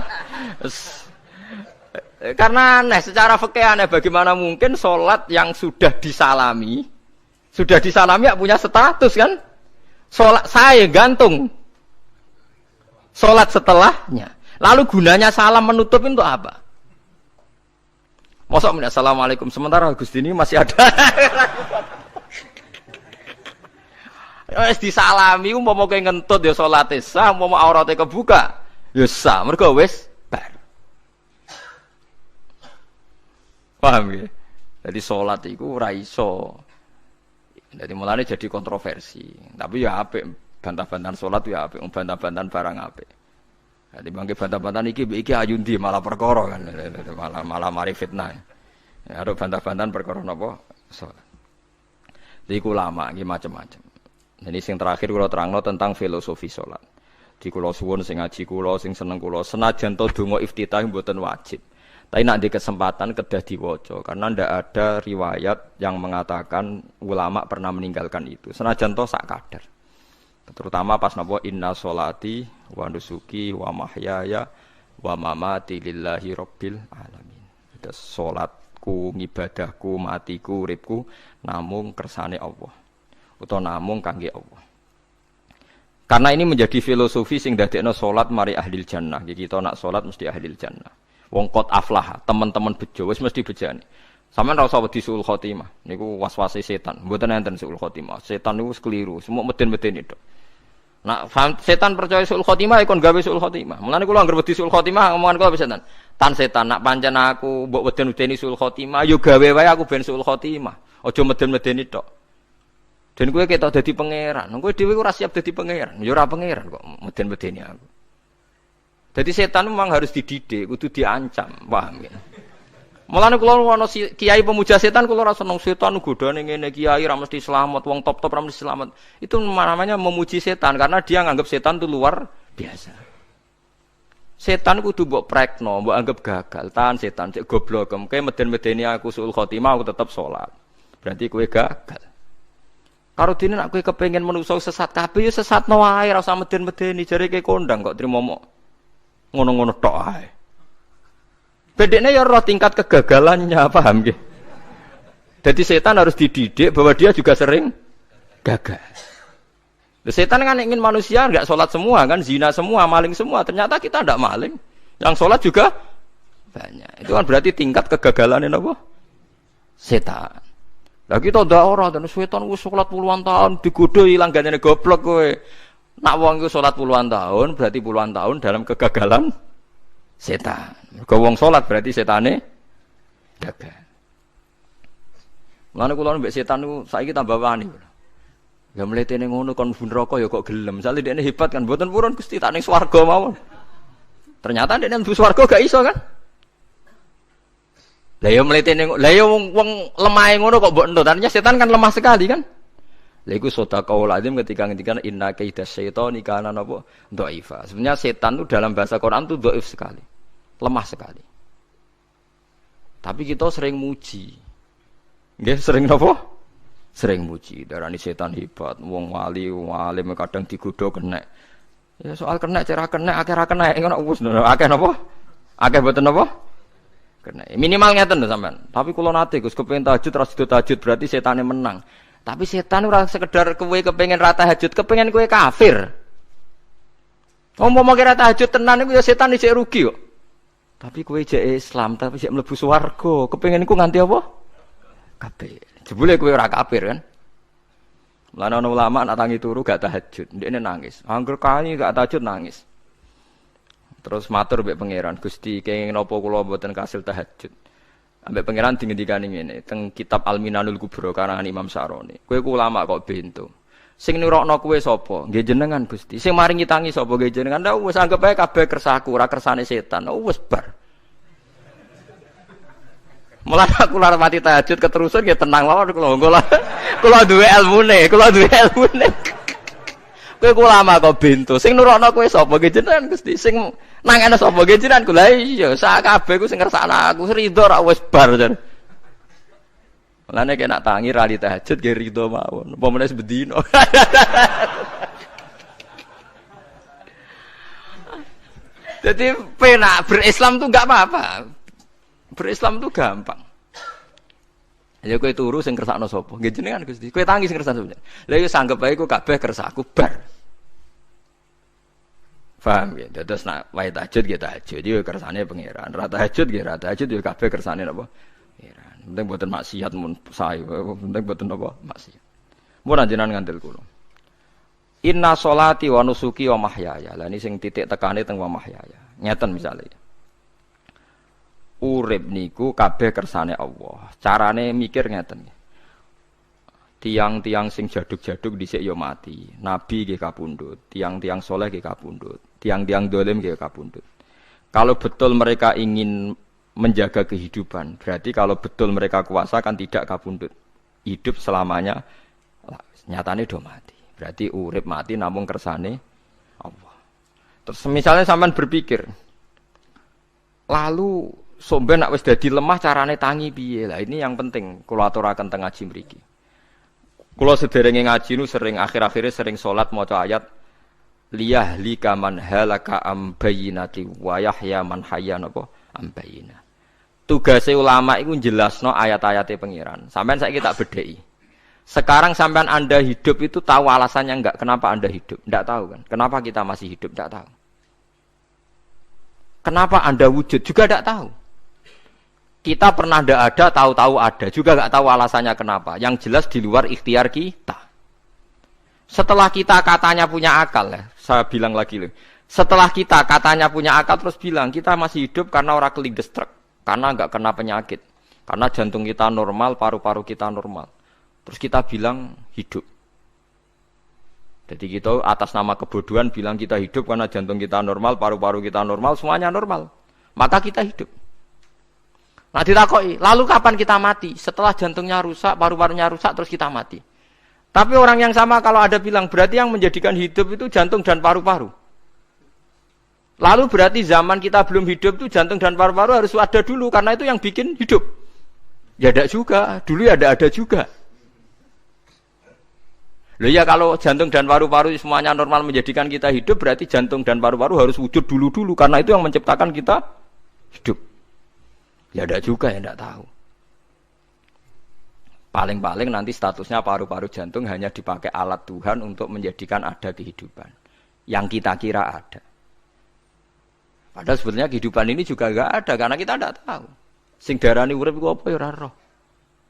karena aneh, secara fikih aneh bagaimana mungkin sholat yang sudah disalami ya punya status kan? Sholat saya gantung sholat setelahnya. Lalu gunanya salam menutup itu apa? Mosok menit assalamualaikum sementara Gusti ini masih ada. Wis disalami umpama kowe ngentut ya salate sah, umpama aurate kebuka ya sah, mergo wis bar. Paham ya? Jadi sholat itu ora iso. Jadi mulane jadi kontroversi. Tapi ya apik bantah-bantahan sholat ya apik, bantah-bantahan barang apik. Jadi bangke bantah-bantahan iki ayundi malah perkara kan. Malah mari fitnah. Ya ada bantah-bantahan perkara napa? Sholat. Jadi ulama iki macam-macam. Jadi sing terakhir kula terangno tentang filosofi sholat. Di kula suwun sing ngaji kula sing seneng kula senajan to donga iftitah mboten wajib. Tapi nak di kesempatan kedah diwaca karena ndak ada riwayat yang mengatakan ulama pernah meninggalkan itu. Senajan toh sak kadar. Terutama pas napa inna sholati wa nusuki wa mahyaya wa mamati lillahi rabbil alamin. Terus salatku, ngibadahku, matiku, uripku namung kersane Allah. Utawa namung kangge Allah. Karena ini menjadi filosofi sing dadekno salat mari ahlil jannah. Jadi kita nak salat mesti ahlil jannah. Wong qad aflah, teman-teman bejo wis mesti bejane. Sampeyan ora usah wedi suul khotimah. Niku waswase setan. Mboten enten suul khotimah. Setan niku keliru, semua meden-meden itu. Nak setan percaya suul khotimah ikon gawe suul khotimah. Mulane kula anggere wedi suul khotimah omongan kula setan. Tan setan nak pancen aku mbok weden-wedeni suul khotimah, yo gawe wae aku ben suul khotimah. Aja meden-medeni tok. Dan kowe ketok dadi pangeran. Kowe dhewe ora siap dadi pangeran. Ya ora pangeran kok meden-medeni aku. Jadi setan memang harus dididik, kudu diancam, paham ya? Mulane kula ana kiai pemuja setan kula ora seneng setan godane ngene kiai ra mesti selamat, wong top-top ra mesti selamat. Itu namanya memuji setan karena dia nganggap setan itu luar biasa. Setan kudu mbok prekno, mbok anggap gagal. Tahan setan cek goblok, kowe meden-medeni aku suul khotimah aku tetap salat. Berarti kowe gagal. Karo dene nek kowe kepengin menungso sesat kabeh ya sesatno wae ora usah meden-medeni jare kowe kondang kok trimo ngono-ngono tok ae. Bedeknya ya roh tingkat kegagalannya, paham nggih? Jadi setan harus dididik bahwa dia juga sering gagal. Setan kan ingin manusia enggak sholat semua kan, zina semua, maling semua. Ternyata kita enggak maling. Yang sholat juga banyak. Itu kan berarti tingkat kegagalan apa? Setan. Lah kita ndak ora dan setan wis sholat puluhan tahun digodho ilang gandene goblok kowe. Nak wong iku salat puluhan tahun berarti puluhan tahun dalam kegagalan setan. Mergo wong salat berarti setane gagal. Mulane kula mbek setan niku saiki tambah wani. Ya mletene ngono kon mlebu neraka ya kok gelem. Misale dekne hebat kan mboten purun Gusti tak ning swarga mawon. Ternyata dekne mlebu swarga gak iso kan? Lah ya mletene lah ya wong lemahe ngono kok mbok entut. Artinya setan kan lemah sekali kan? Lha iku sedekahul azim ketika ngendikan inna kaidas syaitani kana napa dhaifa. Sebenarnya setan itu dalam bahasa Quran itu dhaif sekali. Lemah sekali. Tapi kita sering muji. Nggih sering napa? Sering muji. Darani setan hebat, wong wali, wong alim kadang digodho kena. Ya soal kena cara kena akeh ra kena ngono wis akeh napa? Akeh mboten napa? Kena. Minimal ngeten lho sampean. Tapi kula nate Gus kepengin tahajud ra sido tahajud berarti setane menang. Tapi setan ora sekedar kowe kepengin ra tahajud, kepengin kowe kafir. Umpama kira tahajud tenan iku ya setan isih rugi kok. Tapi kowe jek Islam, tapi jek mlebu swarga, kepengin iku nganti apa? Kafir. Jebule kowe ora kafir kan? Lan ana ulama nak tangi turu gak tahajud, ndekne nangis. Angger kali gak tahajud nangis. Terus matur mbek pangeran, Gusti kenging napa kula mboten kasil tahajud. Ambek pangeran dingendikane ngene teng kitab Al-Minanul Kubra karangan Imam Syaroni. Kowe ku ulama kok bento. Sing nurokno kowe sapa? Nggih jenengan Gusti. Sing maringi tangi sapa? Nggih jenengan. Lah wis anggap ae kabeh kersaku, ora kersane setan. Wis bar. Mulane aku lara mati tahajud keterusan nggih tenang mawon kula. Kula duwe ilmune, Kowe ku ulama kok bento. Sing nurokno kowe sapa? Nggih jenengan Gusti. Sing nang ana sapa nggih jenengan kula iya sak kabeh ku sing ngersakno aku rido ra wis bar jan. Mulane nek nak tangi ra di tahajud nggih rido mawon. Apa meneh sebedino. Jadi penak berislam tuh enggak apa-apa. Berislam tuh gampang. Ya kowe turu sing kersakno sapa? Nggih jenengan Gusti. Kowe tangi sing kersakno sapa? Lah iku sanggep ae ku kabeh kersakku bar. Paham ya? Terus nak wae tahajud ya tahajud yo kersane pangeran. Ra tahajud ya ra tahajud yo kabeh kersane napa? Pangeran. Penting mboten maksiat mun sae. Penting mboten napa? Maksiat. Mun anjenan ngandel kula. Inna sholati wa nusuki wa mahyaya. Lah ini sing titik tekane teng wa mahyaya. Ngeten misale. Urip niku kabeh kersane Allah. Carane mikir ngeten. Tiang-tiang sing jaduk-jaduk dhisik ya mati. Nabi nggih kapundhut, tiang-tiang soleh nggih kapundhut, tiang-tiang dolim nggih kapundhut. Kalau betul mereka ingin menjaga kehidupan, berarti kalau betul mereka kuasa kan tidak kapundhut. Hidup selamanya nyatane do mati. Berarti urip mati namung kersane Allah. Terus misalnya sampean berpikir, lalu Somben nak wis dadi lemah carane tangi piye? Lah ini yang penting kula aturaken teng ngaji mriki. Kula sederenge ngaji nu sering akhir-akhire sering salat maca ayat liyahlika man halaka am bayyinati wa yahya man hayya napa am bayyinah. Tugase ulama iku jelasno ayat-ayate pengiran. Sampeyan saiki tak bedheki. Sekarang sampean Anda hidup itu tahu alasannya enggak? Kenapa Anda hidup? Enggak tahu kan? Kenapa kita masih hidup? Enggak tahu. Kenapa Anda wujud? Juga enggak tahu. Kita pernah enggak ada, tahu-tahu ada. Juga enggak tahu alasannya kenapa. Yang jelas di luar ikhtiar kita. Setelah kita katanya punya akal, ya, saya bilang lagi loh. Setelah kita katanya punya akal terus bilang kita masih hidup karena orang kelindes truk, karena enggak kena penyakit, karena jantung kita normal, paru-paru kita normal. Terus kita bilang hidup. Jadi kita atas nama kebodohan bilang kita hidup karena jantung kita normal, paru-paru kita normal, semuanya normal. Maka kita hidup. Nah ditakoki, lalu kapan kita mati? Setelah jantungnya rusak, paru-parunya rusak, terus kita mati. Tapi orang yang sama kalau ada bilang, berarti yang menjadikan hidup itu jantung dan paru-paru. Lalu berarti zaman kita belum hidup itu jantung dan paru-paru harus ada dulu, karena itu yang bikin hidup. Ya ada juga, dulu ya ada juga. Loh ya kalau jantung dan paru-paru semuanya normal menjadikan kita hidup, berarti jantung dan paru-paru harus wujud dulu-dulu, karena itu yang menciptakan kita hidup. Ya ada juga yang tidak tahu. Paling-paling nanti statusnya paru-paru jantung hanya dipakai alat Tuhan untuk menjadikan ada kehidupan. Yang kita kira ada. Padahal sebetulnya kehidupan ini juga enggak ada, karena kita tidak tahu. Sing darani urip iku apa ya ora roh.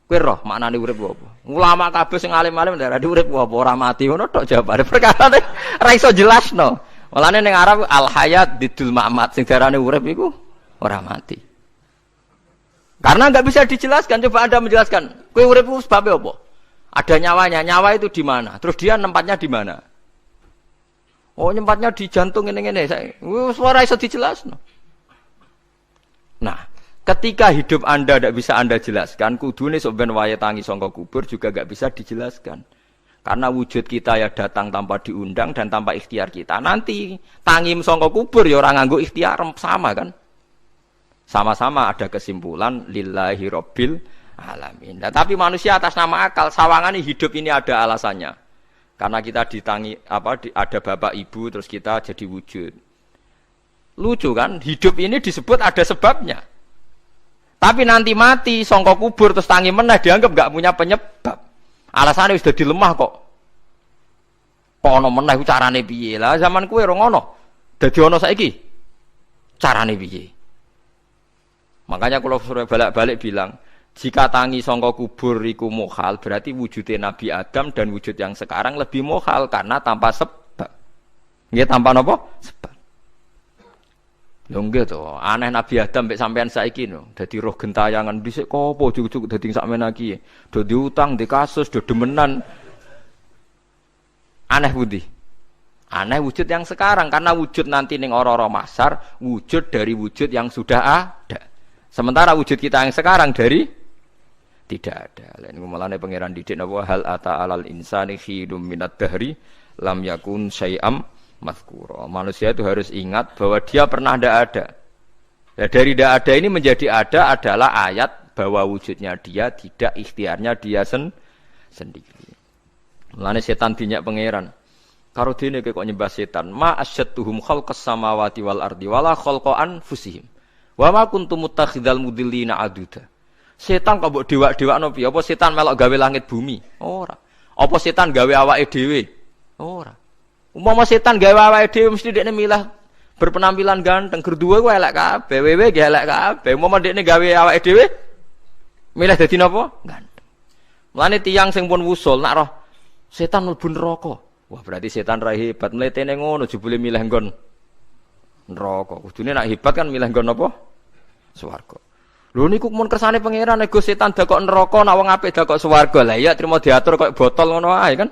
Kowe roh maknane urip apa? Ulama kabeh sing alim-alim darani urip apa ora mati ngono tok jawabane. Perkara ora iso jelasno. Mulane ning Arab al hayat didul mamat, sing darani urip iku ora mati. Karena nggak bisa dijelaskan, coba Anda menjelaskan. Kowe urip itu sebabnya apa? Ada nyawanya, nyawa itu di mana? Terus dia nempatnya di mana? Oh, nempatnya di jantung ini. Suara iso dijelasno. Nah, ketika hidup Anda tidak bisa Anda jelaskan, kudune sok ben wayahe tangi saka kubur juga nggak bisa dijelaskan. Karena wujud kita ya datang tanpa diundang dan tanpa ikhtiar kita. Nanti tangi saka kubur ya ora nganggo ikhtiar sama kan? Sama-sama ada kesimpulan lillahi rabbil alamin. Nah, tapi manusia atas nama akal sawangane hidup ini ada alasannya. Karena kita ditangi ada bapak ibu terus kita jadi wujud. Lucu kan? Hidup ini disebut ada sebabnya. Tapi nanti mati sangka kubur terus tangi meneh dianggap enggak punya penyebab. Alasannya wis dadi lemah kok. Kok ana meneh carane piye? Lah zaman kuwe ora ngono. Dadi ana saiki. Carane piye? Makanya kalau suruh balik-balik bilang, jika tangi sangka kubur iku mukhal, berarti wujudnya Nabi Adam dan wujud yang sekarang lebih mukhal karena tanpa sebab. Nggih tanpa napa? Sebab. Lho nggih to, aneh Nabi Adam mek sampean saiki no, dadi roh gentayangan dhisik kok apa juk-juk dadi sakmene iki. Do diutang, di kasus, do demenan. Aneh pundi? Aneh wujud yang sekarang karena wujud nanti ning ora-ora masar, wujud dari wujud yang sudah ada. Sementara wujud kita yang sekarang dari tidak ada. Lain mulane pangeran didik napa hal ata alal insani khidum minad dahri lam yakun syai'am mazkura. Manusia itu harus ingat bahwa dia pernah tidak ada. Ya, dari tidak ada ini menjadi ada adalah ayat bahwa wujudnya dia tidak ikhtiarnya dia sendiri. Mulane setan dinyak pangeran. Karo dene kok nyembah setan, ma asyattuhum khalqas samawati wal ardi wala khalqa anfusihim. Wa ma kuntum muttakhidal mudillina aduda. Setan kok mbok dewak-dewakno piye? Apa setan melok gawe langit bumi? Ora. Apa setan gawe awake dhewe? Ora. Umpama setan gawe awake dhewe mesti dekne milah berpenampilan ganteng, gerduwe ku elek kabeh, wewe ge elek kabeh. Umpama dekne gawe awake dhewe milih dadi napa? Ganteng. Mulane tiyang sing pun wusul nak roh setan mlebu neraka. Wah, berarti setan ra hebat, mletene ngono jebule milih nggon neraka. Kudune nak hebat kan milih nggon apa? Swarga. Lho niku mun kersane pangeran nego setan dakok neraka, nak wong apik dakok swarga. Lah iya trimo diatur kok botol ngono ae kan.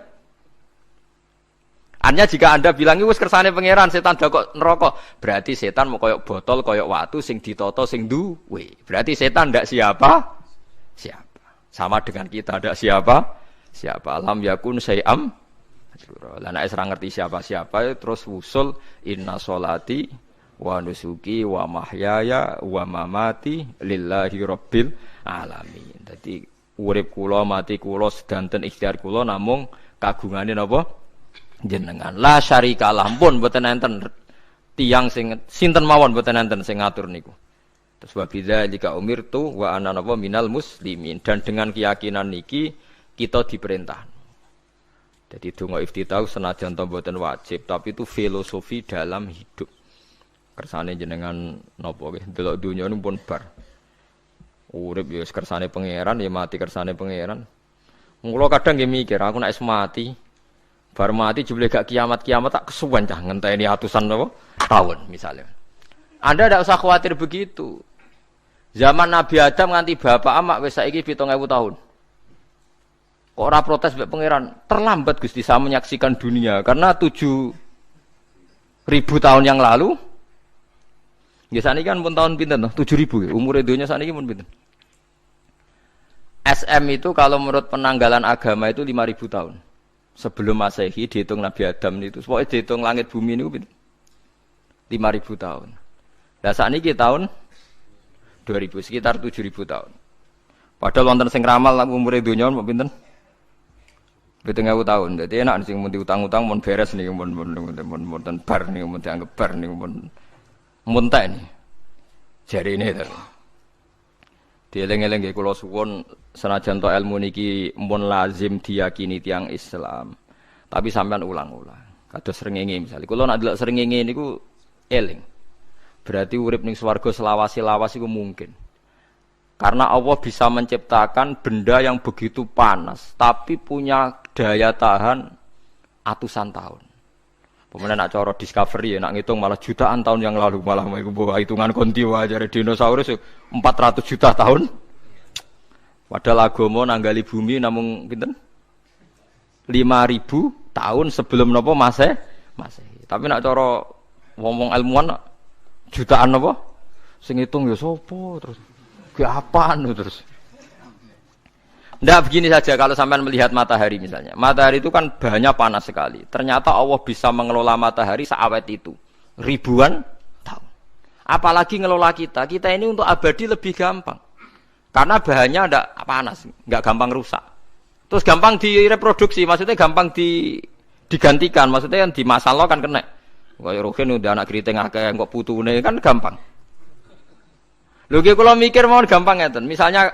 Artinya jika Anda bilang wis kersane pangeran setan dakok neraka, berarti setan mau koyok botol, koyok watu sing ditata sing duwe. Berarti setan ndak siapa? Siapa. Sama dengan kita ndak siapa? Siapa. Alam yakun syai'am. Lah nek ora ngerti siapa-siapa terus wusul inna sholati wa nusuki wa mahyaya wa mamati lillahi rabbil alamin. Dadi urip kula mati kula sedanten ikhtiar kula namung kagungane napa jenengan. La syarikalah pun mboten enten tiyang sing sinten mawon mboten enten sing ngatur niku. Terus wa bidzalika umirtu wa ana napa minal muslimin, dan dengan keyakinan niki kita diperintah. Jadi donga iftitah senajan to mboten wajib, tapi itu filosofi dalam hidup. Kersane jenengan napa nggih delok donya niku pun bar. Urip ya kersane pangeran, ya mati kersane pangeran. Mula kadang nggih mikir, aku nek mati, bar mati jebule gak kiamat-kiamat tak kesuwen cah ngenteni atusan napa tahun misalnya. Anda tidak usah khawatir begitu. Zaman Nabi Adam nganti bapak amak wis saiki 7.000 tahun. Kok ora protes mbek pangeran? Terlambat Gusti saya menyaksikan dunia karena 7.000 tahun yang lalu. Ya saniki kan pun tahun pinten toh? 7.000 ya. Umure dunya saniki pun pinten? SM itu kalau menurut penanggalan agama itu 5.000 tahun. Sebelum Masehi dihitung Nabi Adam itu. Pokoknya dihitung langit bumi niku pinten? 5.000 tahun. Lah saniki tahun 2000 sekitar 7.000 tahun. Padahal wonten sing ramal umure dunya pinten? 7.000 tahun. Jadi enak sing mun diutang-utang mun beres nih mun bar nih mun dianggap bar nih mun muntek nih. Jari ini to. Dieling-eling nggih kula suwun senajan to ilmu niki mun lazim diyakini tiyang Islam. Tapi sampean ulang-ulang. Kados srengenge misalnya. Kula nek delok srengenge niku eling. Berarti urip ning swarga selawase-lawas iku mungkin. Karena Allah bisa menciptakan benda yang begitu panas, tapi punya daya tahan atusan tahun. Pemenang nak cara discovery ya, nak ngitung malah jutaan tahun yang lalu, malah bawa hitungan kontiwa aja dinosaurus 400 juta tahun. Padahal agama nanggali bumi namung pinten? 5.000 tahun sebelum napa Masehi. Tapi nak cara ngomong ilmuwan jutaan napa? Sing ngitung ya sapa terus? Apaan terus? Nggak begini saja kalau sampai melihat matahari misalnya. Matahari itu kan banyak panas sekali. Ternyata Allah bisa mengelola matahari seawet itu. Ribuan tahun. Apalagi ngelola kita. Kita ini untuk abadi lebih gampang. Karena bahannya tidak panas. Nggak gampang rusak. Terus gampang direproduksi. Maksudnya gampang digantikan. Maksudnya yang di masa lalu kan kena. Kayak Rohin udah anak keriting akeh kok putune kan gampang. Lho nggih kula mikir mawon gampang ngeten. Misalnya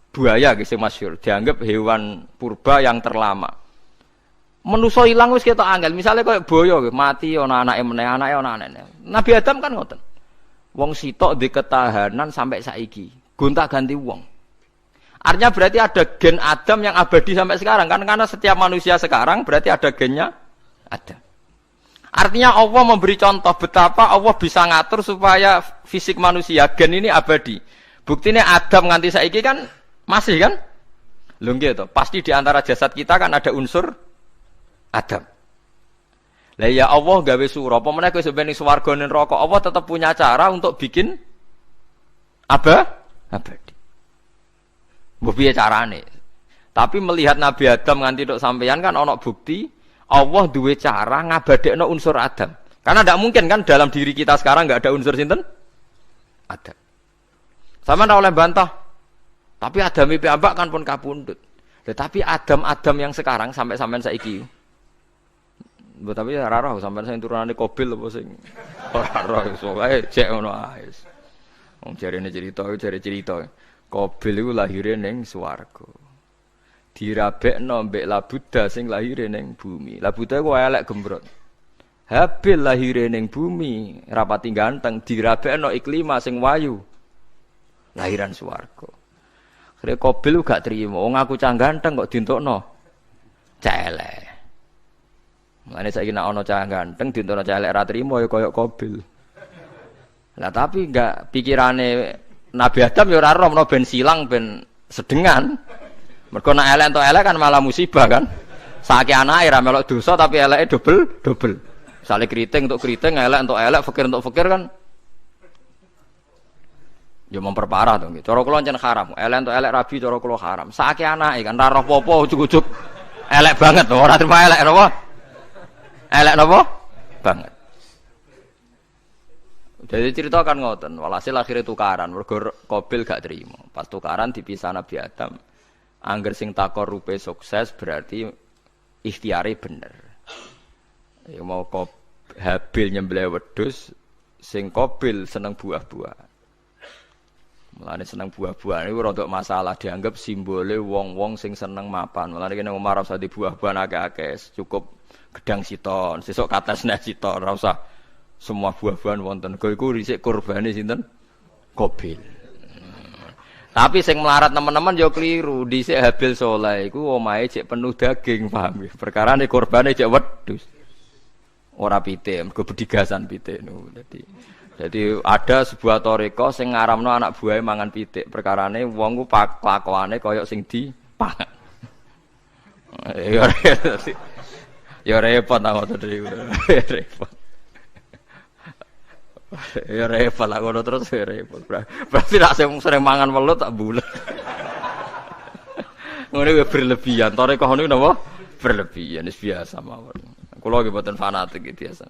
buaya nggih sing masyhur dianggap hewan purba yang terlama. Menusa ilang wis ketok angel. Misale koyo buaya mati ana anake meneh, anake ana anake. Nabi Adam kan ngoten. Wong sitok di ketahanan sampai saiki. Gonta-ganti wong. Artinya berarti ada gen Adam yang abadi sampai sekarang kan, karena setiap manusia sekarang berarti ada gennya Adam. Artinya Allah memberi contoh betapa Allah bisa ngatur supaya fisik manusia gen ini abadi. Buktinya Adam nganti saiki kan masih kan? Lho nggih to, pasti di antara jasad kita kan ada unsur Adam. Lah ya Allah gawe sura, apa meneh kowe sampeyan ning swarga ning neraka, Allah tetap punya cara untuk bikin abadi. Mbok piye carane? Tapi melihat Nabi Adam nganti tok sampeyan kan ana bukti Allah duwe cara ngabadekno unsur Adam. Karena tidak mungkin kan dalam diri kita sekarang nggak ada unsur sinten? Adam. Sama ndak oleh bantah. Tapi Adam piyambak kan pun kapundhut. Tetapi Adam yang sekarang sampai sampean saiki. Mbok tapi ora roh sampean sing turunane Qabil apa sing ora roh soalé cek ngono ae. Wong jarene cerita. Qabil iku lahire ning swarga. Dirabekno mbek Labuda sing lahire ning bumi. Labuda ku elek gembrot. Habil lahire ning bumi, rapati ganteng, dirabekno Iklima sing wayu. Lahiran swarga. Akhire Qabil gak trimo, wong aku cah ganteng kok dientukno cah elek. Mulane saiki nek ana cah ganteng dientukno cah elek ra trimo ya kaya Qabil. Lah tapi enggak pikirane Nabi Adam ya ora roh ben silang ben sedengan. Mergo nek elek entuk elek kan malah musibah kan. Saiki anake ra melok dosa tapi eleke dobel. Misale keriting untuk keriting, elek untuk elek, fakir untuk fakir kan. Ya memperparah to nggih. Cara kula pancen haram. Elek untuk elek rabi cara kula haram. Saiki anake kan ra roh apa ujug-ujug elek banget lho, ora terima elek napa? Elek napa? Banget. Jadi cerita kan ngoten, walhasil akhirnya tukaran, mergo Qabil gak terima. Pas tukaran dipisah Nabi Adam. Angger sing takorupe sukses berarti ikhtiare bener. Ya mau Habil nyembelih wedhus, sing Qabil seneng buah-buah. Mulane seneng buah-buahan iku rodok masalah dianggap simbole wong-wong sing seneng mapan. Mulane kene Umar ora usah di buah-buahan akeh-akeh, cukup gedang siton, sesuk katesne siton, ora usah semua buah-buahan wonten. Iku risik kurbane sinten? Qabil. Tapi sing melarat teman-teman yo keliru. Dhisik Habil saleh iku omahe cek penuh daging, paham ya? Perkarane kurbane cek wedhus. Ora pitik, mergo bedigasan pitik niku. Jadi ada sebuah toriko sing ngaramno anak buahe mangan pitik. Perkarane wong ku kelakuane kaya sing dipangan. Ya repot ta ngoten iki. Repot. Ya repot lah ngono terus repot. Berarti nek sering mangan welut tak bulet. Ngono kuwi berlebihan. Toriko niku napa? Berlebihan wis biasa mawon. Kula nggih mboten fanatik biasa.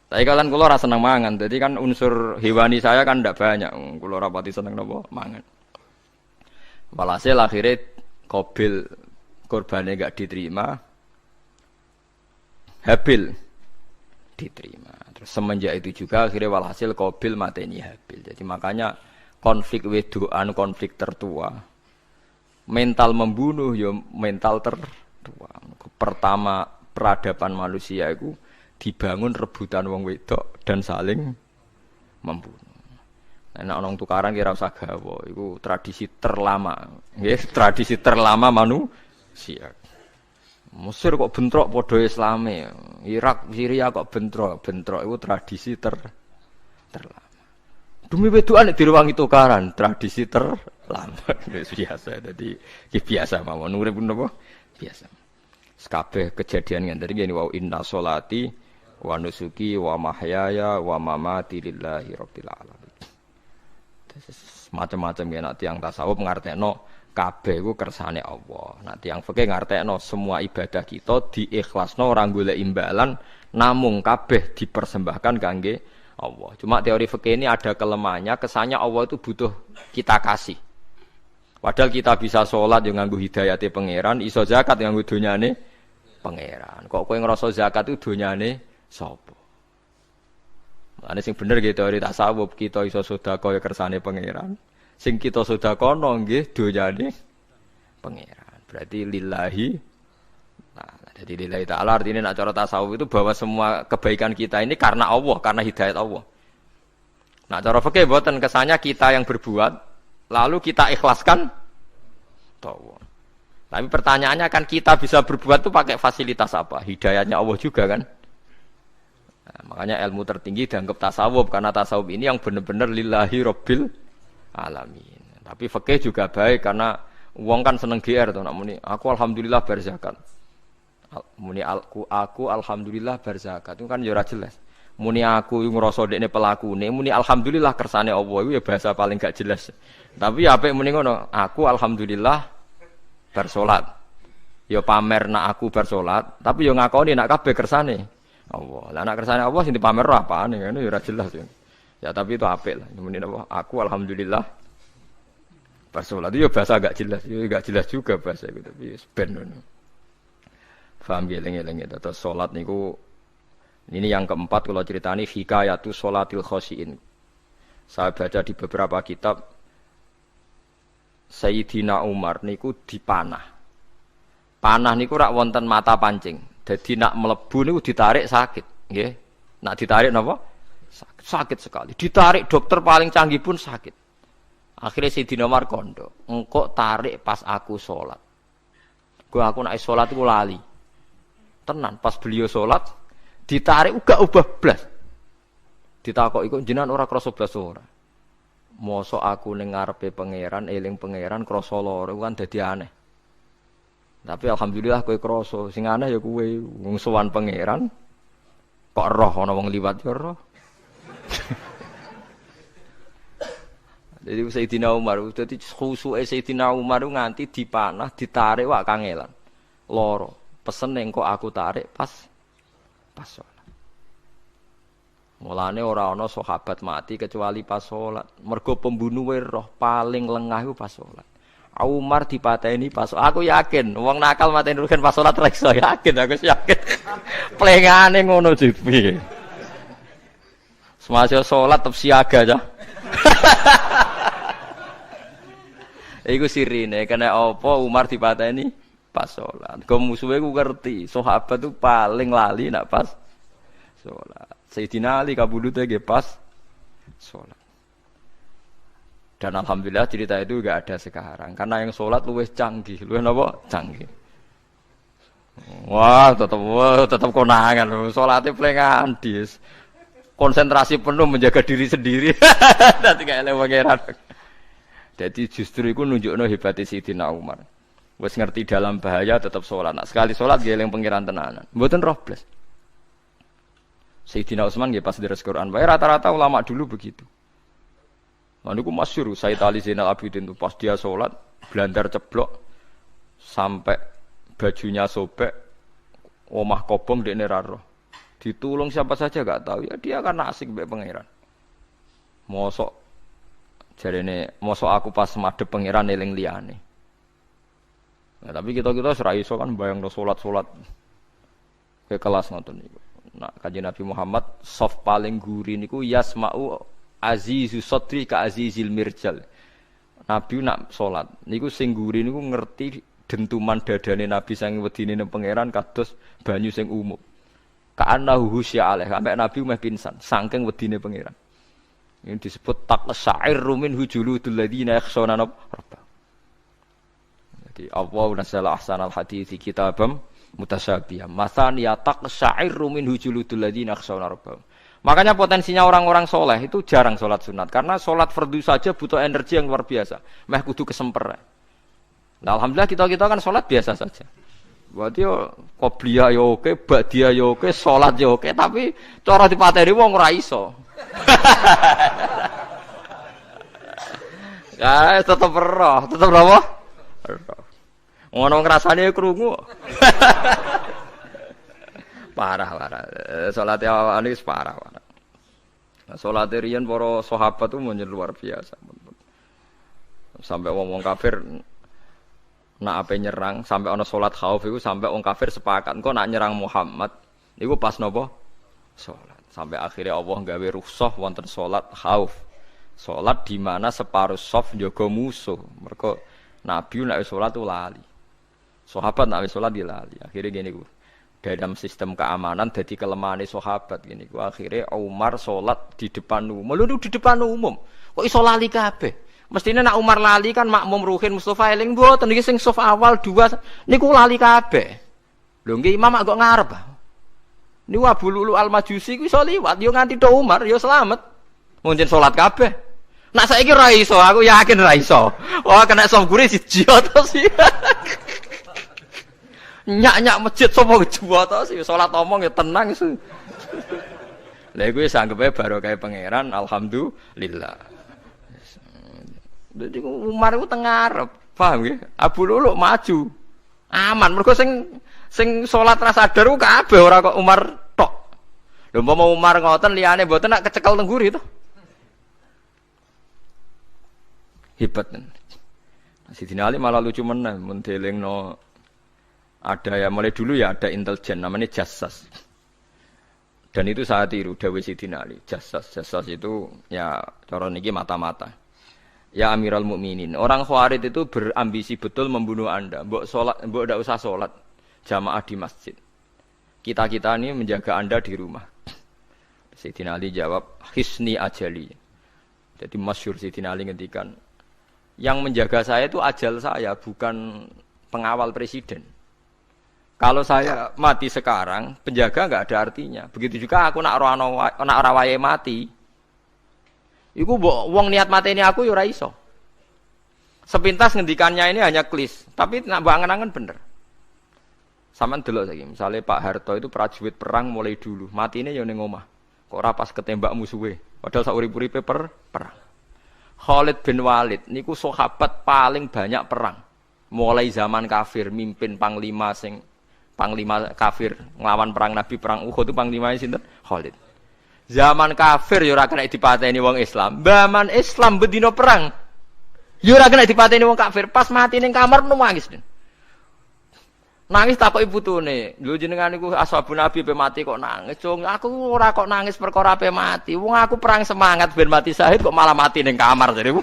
Tapi kalian kula ora seneng mangan, jadi kan unsur hewani saya kan ndak banyak. Kula rapati seneng napa mangan. Walhasil akhirnya Qabil korbannya enggak diterima. Habil diterima. Terus semenjak itu juga akhirnya walhasil Qabil mateni Habil. Jadi makanya konflik wedoan, konflik tertua. Mental membunuh ya mental tertua. Pertama peradaban manusia itu dibangun rebutan wong wedok dan saling membunuh. Nek ana tukaran kira usah gawa, iku tradisi terlama. Nggih, tradisi terlama manusia. Mesir kok bentrok padha Islame. Irak, Syria kok bentrok iku tradisi terlama. Demi wedokan nek direwangi tukaran, tradisi terlama. Biasa. Dadi biasa mawon urip napa? Biasa. Kabeh kejadian ngene iki wa inna sholati wa nusuki wa mahyaya wa mamati lillahi rabbil alamin. Macam-macam ya nek tiyang tasawuf ngartekno kabeh iku kersane Allah. Nek tiyang fikih ngartekno semua ibadah kita diikhlasno ora golek imbalan namung kabeh dipersembahkan kangge Allah. Cuma teori fikih ini ada kelemahannya, kesannya Allah itu butuh kita kasih. Padahal kita bisa sholat yang nganggo hidayate pangeran, iso zakat yang nganggo donyane pangeran. Kok kowe ngrasa zakat itu donyane sapa? Ane sing bener gitu teori tasawuf, kita iso sedekah ya kersane pangeran. Sing kita sedekahno nggih donyane pangeran. Berarti lillahi. Nah, jadi lillahi ta'ala artinya nak cara tasawuf itu bahwa semua kebaikan kita ini karena Allah, karena hidayat Allah. Nah, cara fikih mboten kesannya kita yang berbuat lalu kita ikhlaskan Allah. Tapi pertanyaannya kan kita bisa berbuat itu pakai fasilitas apa? Hidayatnya Allah juga kan? Nah, makanya ilmu tertinggi dianggap tasawuf karena tasawuf ini yang benar-benar lillahi rabbil alamin. Tapi fikih juga baik karena wong kan seneng GR to nak muni aku alhamdulillah bar zakat. Muni aku alhamdulillah bar zakat itu kan ya ora jelas. Muni aku ngrasa dekne pelakune, muni alhamdulillah kersane Allah itu ya bahasa paling gak jelas. Tapi apik muni ngono, aku alhamdulillah bar salat. Ya pamer nak aku bar salat, tapi ya ngakoni nak kabeh kersane Allah. Lah nek kersane Allah sing dipamer apane ngene ya ora jelas ya. Ya tapi itu apik lah. Muni apa? Aku alhamdulillah bar salat itu ya bahasa agak jelas. Ya enggak jelas juga bahasa itu tapi ben ngono. Paham geleng-geleng ya. Terus salat niku ini yang keempat kalau ceritani hikayatu sholatil khosyiin. Saya baca di beberapa kitab Sayyidina Umar niku dipanah. Panah niku rak wonten mata pancing. Jadi nak melebu niku ditarik sakit, nggih. Nak ditarik napa? Sakit sekali. Ditarik dokter paling canggih pun sakit. Akhirnya Sayyidina Umar kondo, engkau tarik pas aku sholat. Aku nak sholat iku lali. Tenan pas beliau sholat ditarik uga ubah blas. Ditakok iku jenengan ora krasa blas ora. Mosok aku ning ngarepe pangeran, eling pangeran krasa lara kan dadi aneh. Tapi alhamdulillah kowe krasa, sing aneh ya kowe wong sowan pangeran kok roh ana wong liwat ya roh. Jadi Sayyidina Umar, dadi khusuke Sayyidina Umar nganti dipanah, ditarik wak kangelan. Lara. Pesen ning kok aku tarik pas sholat. Mulane ora ana sahabat mati kecuali pas salat. Mergo pembunuhe roh paling lengah iku pas salat. Umar dipateni pas aku yakin wong nakal mateni rugen pas salat ra iso yakin aku yakin. Plengane ngono jipi. Semasa salat tetep siaga aja. Iku sirine kena apa Umar dipateni pas salat. Kok musuhe ku ngerti, sahabat tuh paling lali nak pas salat. Sayyidina Ali kabudute nggih pas salat. Dan alhamdulillah cerita itu enggak ada sekarang karena yang salat luwih canggih, luwih napa? Canggih. Wah, tetap konangan. Salate plengan dis. Konsentrasi penuh menjaga diri sendiri. Dadi gak eleh pangeran. Jadi justru itu nunjukno hebate Sayyidina Umar. Wis ngerti dalam bahaya tetap salat. Nah, sekali salat nggih eling pangeran tenanan. Mboten roh blas. Sayyidina Utsman nggih pas deres Quran. Wae rata-rata ulama dulu begitu. Niku masyhur Sayyid Ali Zainal Abidin itu pas dia salat blandar ceblok sampai bajunya sobek, omah kobong dekne ra roh. Ditulung siapa saja enggak tahu ya dia karena asik mbek pangeran. Mosok jarene mosok aku pas madhep pangeran eling liyane. Nah, tapi kita ora iso kan bayangno salat-salat ke kelas ngoten niku. Nah, Kanjeng Nabi Muhammad soft paling guri niku yasma'u azizu sodri ka azizil mirjal. Nabi nak salat niku sing guri niku ngerti dentuman dadane Nabi sang wedine ning pangeran kados banyu sing umum. Ka'annahu husya alaih sampai Nabi meh pingsan saking wedine pangeran. Ini disebut taqsa'ir min hujuludul ladzina yakhshawna rabbah. Jadi Allah nazzala ahsanal hadithi kitabam mutasyabihah. Masan ya taqsa'ir min hujuludul ladzina yakhshawna rabbah. Makanya potensinya orang-orang soleh itu jarang sholat sunat. Karena sholat fardu saja butuh energi yang luar biasa. Meh kudu kesemper. Nah, alhamdulillah kita kan sholat biasa saja. Berarti yo qobliyah yo oke, ba'diyah yo oke, sholat yo oke. Tapi cara dipateni wong ora iso. Ya tetep roh. Tetep apa? Ngono ngrasane krungu. Parah. Salat awake wis parah. Salat riyen para sahabat itu menjadi luar biasa. Sampai wong kafir nak ape nyerang, sampai ana salat khauf iku sampai wong kafir sepakat engko nak nyerang Muhammad niku pas napa? Salat. Sampai akhirnya Allah gawe rukhsah wonten salat khauf. Salat di mana separuh shaf njaga musuh. Mergo Nabi nek salat tu lali. Sahabat nek salat dia lali. Akhirnya gini ku. Dalam sistem keamanan jadi kelemahan sahabat gini. Akhirnya Umar sholat di depan umum. Lalu di depan umum. Kok iso lali kabeh? Mestinya nak Umar lali kan makmum Ruhin Mustafa eling mboten iki sing saf awal dua niku lali kabeh. Lho nggih imam kok ngarep. Niku Abu Lulu Al-Majusi ku iso liwat yo nganti tok Umar yo selamat. Mungkin sholat kabeh. Nak saiki ra iso, aku yakin ra iso. Wah kena saf guri siji to sih. Nyak masjid sapa kejuwa to sih salat omong ya tenang sih. Lha iku wis anggepe barokah pangeran alhamdulillah. Dadi Umar iku teng ngarep, paham nggih? Abu Lulu maju. Aman mergo sing salat ra sadar ku kabeh ora kok Umar tok. Lho umpama Umar ngoten liyane mboten nak kecekel teng guri to. Hebat. Sidina Ali malah lucu meneh mun delingno ada ya mulai dulu ya ada intelijen namanya Jassas. Dan itu saat tiru dawuh Sidina Ali. Jassas itu ya cara niki mata-mata. Ya Amirul Mukminin, orang Khawarij itu berambisi betul membunuh Anda. Mbok ndak usah salat jamaah di masjid. Kita-kita ini menjaga Anda di rumah. Sidina Ali jawab, "Hisni ajali." Jadi masyhur Sidina Ali ngendikan, yang menjaga saya itu ajal saya, bukan pengawal presiden. Kalau saya mati sekarang, penjaga enggak ada artinya. Begitu juga aku nak ora wayahe mati. Iku mbok wong niat mateni aku ya ora iso. Sepintas ngendikannya ini hanya klis, tapi nak mbok angen-angen bener. Sampeyan delok saiki, misale Pak Harto itu prajurit perang mulai dulu, matine ya ning omah. Kok ora pas ketembak musuhe, padahal sak urip-uripe perang. Khalid bin Walid niku sahabat paling banyak perang. Mulai zaman kafir mimpin panglima kafir nglawan perang Nabi perang Uhud itu panglimanya sinten? Khalid. Zaman kafir ya ora kena dipateni wong Islam. Zaman Islam bedino perang. Ya ora kena dipateni wong kafir. Pas mati ning kamar nangis. Nangis takoki putune. Lho jenengan niku ashabun Nabi pe mati kok nangis. Cung, aku ora kok nangis perkara pe mati. Wong aku perang semangat ben mati syahid kok malah mati ning kamar jare.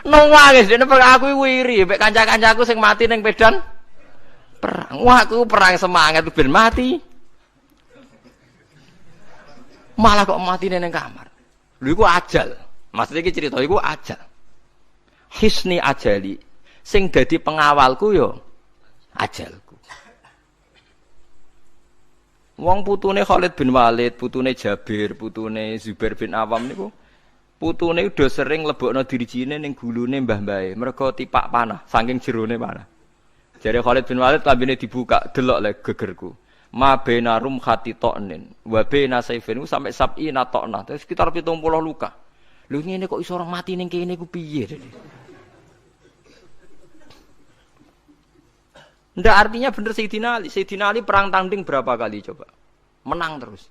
Nangis dene aku wiri mek kanca-kancaku sing mati ning medan perang. Wah, aku perang semangat ben mati. Malah kok mati ning kamar. Lho iku ajal. Maksudnya iki cerita iku ajal. Hisni ajali. Sing dadi pengawalku yo ajalku. Wong putune Khalid bin Walid, putune Jabir, putune Zubair bin Awam niku putune udah sering lebokno dirijine ning gulune mbah-mbahe, mergo tipak panah, saking jerone panah. Jare Khalid bin Walid lambene dibuka, delok le gegerku. Ma baina rum khati to'nin wa baina saifin sampai sabi natokna, sekitar 70 luka. Lho ngene kok iso orang mati ning kene ku piye? Ndak artinya bener Sayyidina Ali. Sayyidina Ali perang tanding berapa kali coba? Menang terus.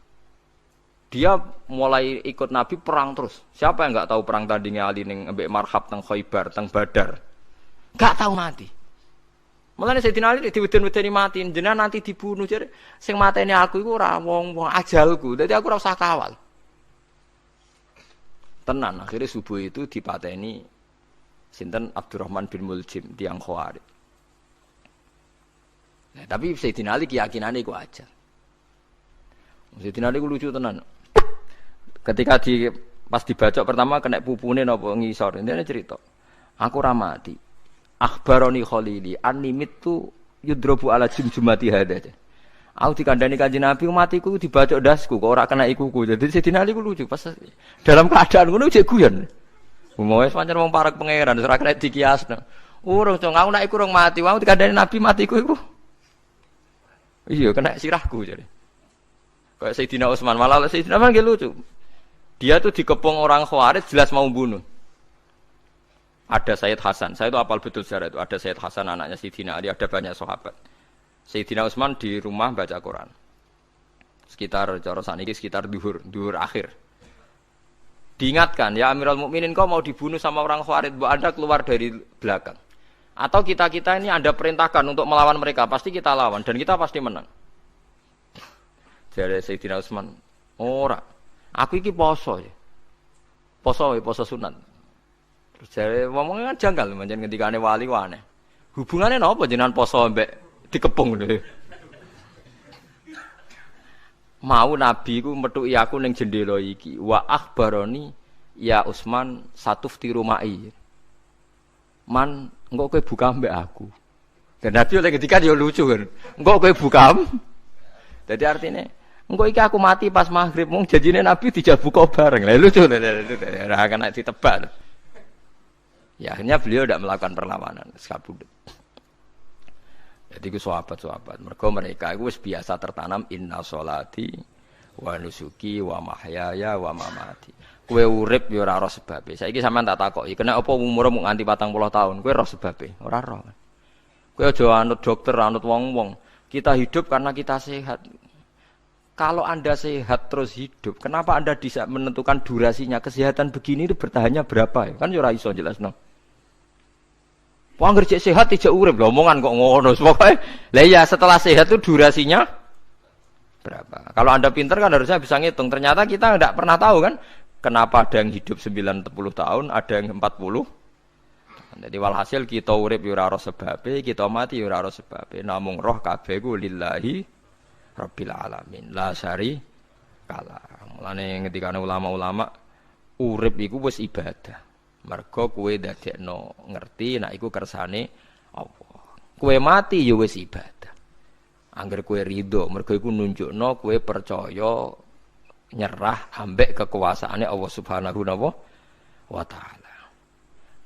Dia mulai ikut Nabi perang terus. Siapa yang enggak tahu perang tandingnya Ali ning ambek Marhab teng Khaibar, teng Badar? Enggak tahu mati. Mulane Sayyidina Ali diweden-wedeni mati, jenengan nanti dibunuh jare sing mateni aku iku ora wong-wong ajalku. Dadi aku ora usah kawal. Tenan akhirnya subuh itu dipateni sinten Abdurrahman bin Muljim tiyang Khawarij. Nah, tapi Sayyidina Ali keyakinannya itu aja. Sayyidina Ali itu lucu tenan. Ketika pas dibacok pertama kena pupune napa ngisor. Intine cerita. Aku ora mati. Akhbaroni Khalili animit tu yudrobu ala jumjumati hada. Aku dikandani Kanjeng Nabi matiku dibacok dasku kok ora kena ikuku. Jadi Sayyidina Ali ku lucu pas dalam keadaan ngono jek guyon. Umoe pancen wong parek pangeran ora kena dikiasno. Urung cong aku nek iku urung mati, wong dikandani Nabi matiku iku. Iya, kena sirahku jadi. Kayak Sayyidina Utsman malah Sayyidina Utsman lucu. Dia tuh dikepung orang Khawarij jelas mau bunuh. Ada Sayyid Hasan. Saya itu apal betul sejarah itu. Ada Sayyid Hasan anaknya Sayyidina Ali, ada banyak sahabat. Sayyidina Utsman di rumah baca Quran. Sekitar cara saniki sekitar duhur akhir. Diingatkan, ya Amirul Mukminin kau mau dibunuh sama orang Khawarij, mbok Anda keluar dari belakang. Atau kita ini Anda perintahkan untuk melawan mereka, pasti kita lawan dan kita pasti menang. Jadi Sayyidina Utsman, ora. Aku iki poso ya. Poso sunat. Terus jare ngomongnya kan janggal pancen ngendikane wali wane. Hubungannya napa jenengan poso mbek dikepung lho. Mau Nabi ku metuki aku ning jendela iki, wa akhbaroni ya Utsman satufti rumai. Man engko kowe buka mbek aku. Dan Nabi oleh ketika dia lucu kan. Engko kowe buka. Jadi artinya engko iki aku mati pas maghrib mung janjine Nabi dijak buka bareng. Lah lucu ora kena ditebak. Ya akhirnya beliau tidak melakukan perlawanan, sekabudut. Jadi ku sahabat-sahabat, mereka itu biasa tertanam inna sholati wa nusuki wa mahyaya wa mamati. Kowe urip ya ora roh sebabe. Saiki sampean tak takoki, kena apa umurmu nganti 40 tahun? Kowe roh sebabe? Ora roh. Kowe aja anut dokter, anut wong-wong. Kita hidup karena kita sehat. Kalau Anda sehat terus hidup, kenapa Anda bisa menentukan durasinya? Kesehatan begini itu bertahannya berapa? Kan ya ora iso jelasno. Wong ngerjek sehat tidak urip lho, omongan kok ngono. Pokoke lah ya setelah sehat itu durasinya berapa? Kalau Anda pintar kan harusnya bisa ngitung. Ternyata kita enggak pernah tahu kan kenapa ada yang hidup 90 tahun, ada yang 40. Jadi walhasil kita urip ya ora sebabe, kita mati ya ora sebabe. Namung roh kabeh ku lillahi rabbil alamin. La syari kala. Mulane ngendikane ulama-ulama urip iku wis ibadah. Mergo kowe dadekno ngerti nek iku kersane Allah. Kowe mati ya wis ibadah. Angger kowe ridho, mergo iku nunjukno kowe percaya nyerah ambek kekuasaane Allah Subhanahu wa taala.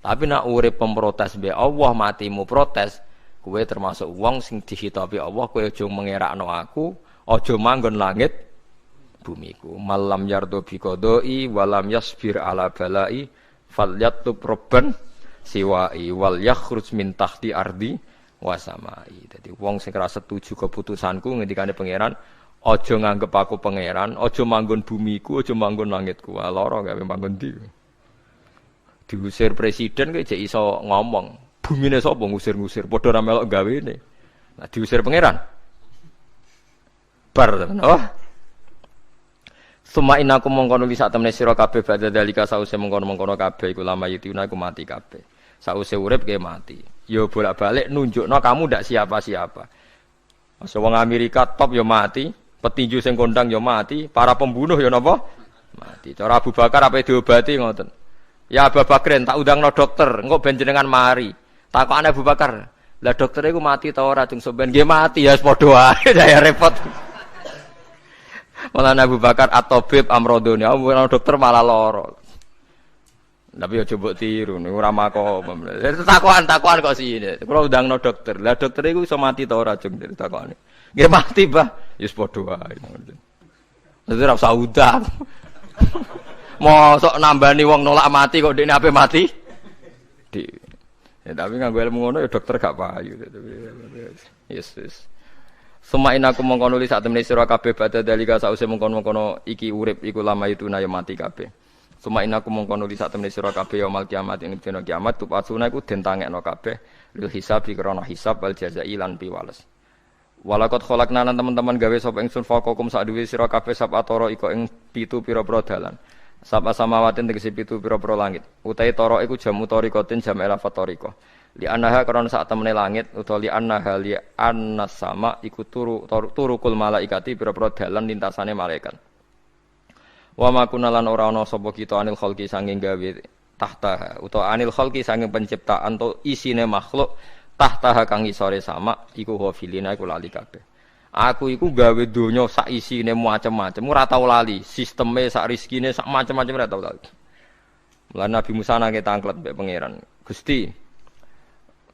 Tapi nek urip pemprotes be Allah matimu protes, kowe termasuk wong sing dihitabi Allah, kowe aja mengerakno aku, aja manggon langit bumiku. Malam yardo bi qodoi walam yasbir ala balai falyatub robban siwai wal yakhruj min tahti ardi wa samai. Dadi wong sing ora setuju keputusanku ngendikane pangeran Aja nganggep aku pangeran, aja manggon bumiku, aja manggon langitku. Lara gawe manggon ndi. Diusir presiden kok jek iso ngomong. Bumine sapa ngusir-ngusir, padha ra melok gawene. Nah diusir pangeran. Bar tenan. Oh. Suma inaku mongkono li sak temene sira kabeh badha dalika sause mongkono-mongkono kabeh iku lama yutuna iku mati kabeh. Sause urip ke mati. Ya bolak-balik nunjukno kamu ndak siapa-siapa. Masa wong Amerika top ya mati, petinju sing kondang ya mati, para pembunuh ya napa? Mati. Cara Abu Bakar apa diobati ngoten. Ya Abu Bakar tak undangno dokter, engko ben jenengan mari. Takokane Abu Bakar, lah dokter iku mati ta ora cung sampean nggih mati ya padha wae saya repot. Malah Abu Bakar at-tabib amrodone, dokter malah lara. Tapi ya coba tiru, ora makom. Takokan kok sini. Kula undangno dokter. Lah dokter iku iso mati ta ora cung takokane. Nggih mati, Mbah. Ya wis padha wae. Dadi ora usah undang. Mosok nambani wong nolak mati kok dekne ape mati? Ya tapi nganggo ilmu ngono ya dokter gak payu. Yes. Semain aku mongko nulis sak temene sira kabeh badha dalika sause mongkon-mongkono iki urip iku lama itu na ya mati kabeh. Semain aku mongko nulis sak temene sira kabeh yaumul kiamat ing dina kiamat tupasuna iku den tangekno kabeh lil hisab krana hisab wal jazai lan piwales. Walakot khalaqna lan teman-teman gawe sapa ingsun faqakum sak duwe sira kabeh sab atara iku ing 7 pira-pira dalan. Sapa samawatin tegese 7 pira-pira langit. Utahe tara iku jam utarikatin jam elafat tarika. Li anaha karena sak temene langit utawa li anaha li annas sama iku turukul malaikati pira-pira dalan lintasane malaikat. Wa ma kunalan ora ana sapa kita anil khalqi sanging gawe tahta utawa anil khalqi sanging penciptaan to isine makhluk tahta kang isore sama iku ghafilina iku lali kabeh. Aku iku gawe donya sak isine macam-macam ora tau lali, sisteme sak rezekine sak macam-macam ora tau lali. Mulane Nabi Musa nangke tanglet mbek pangeran. Gusti,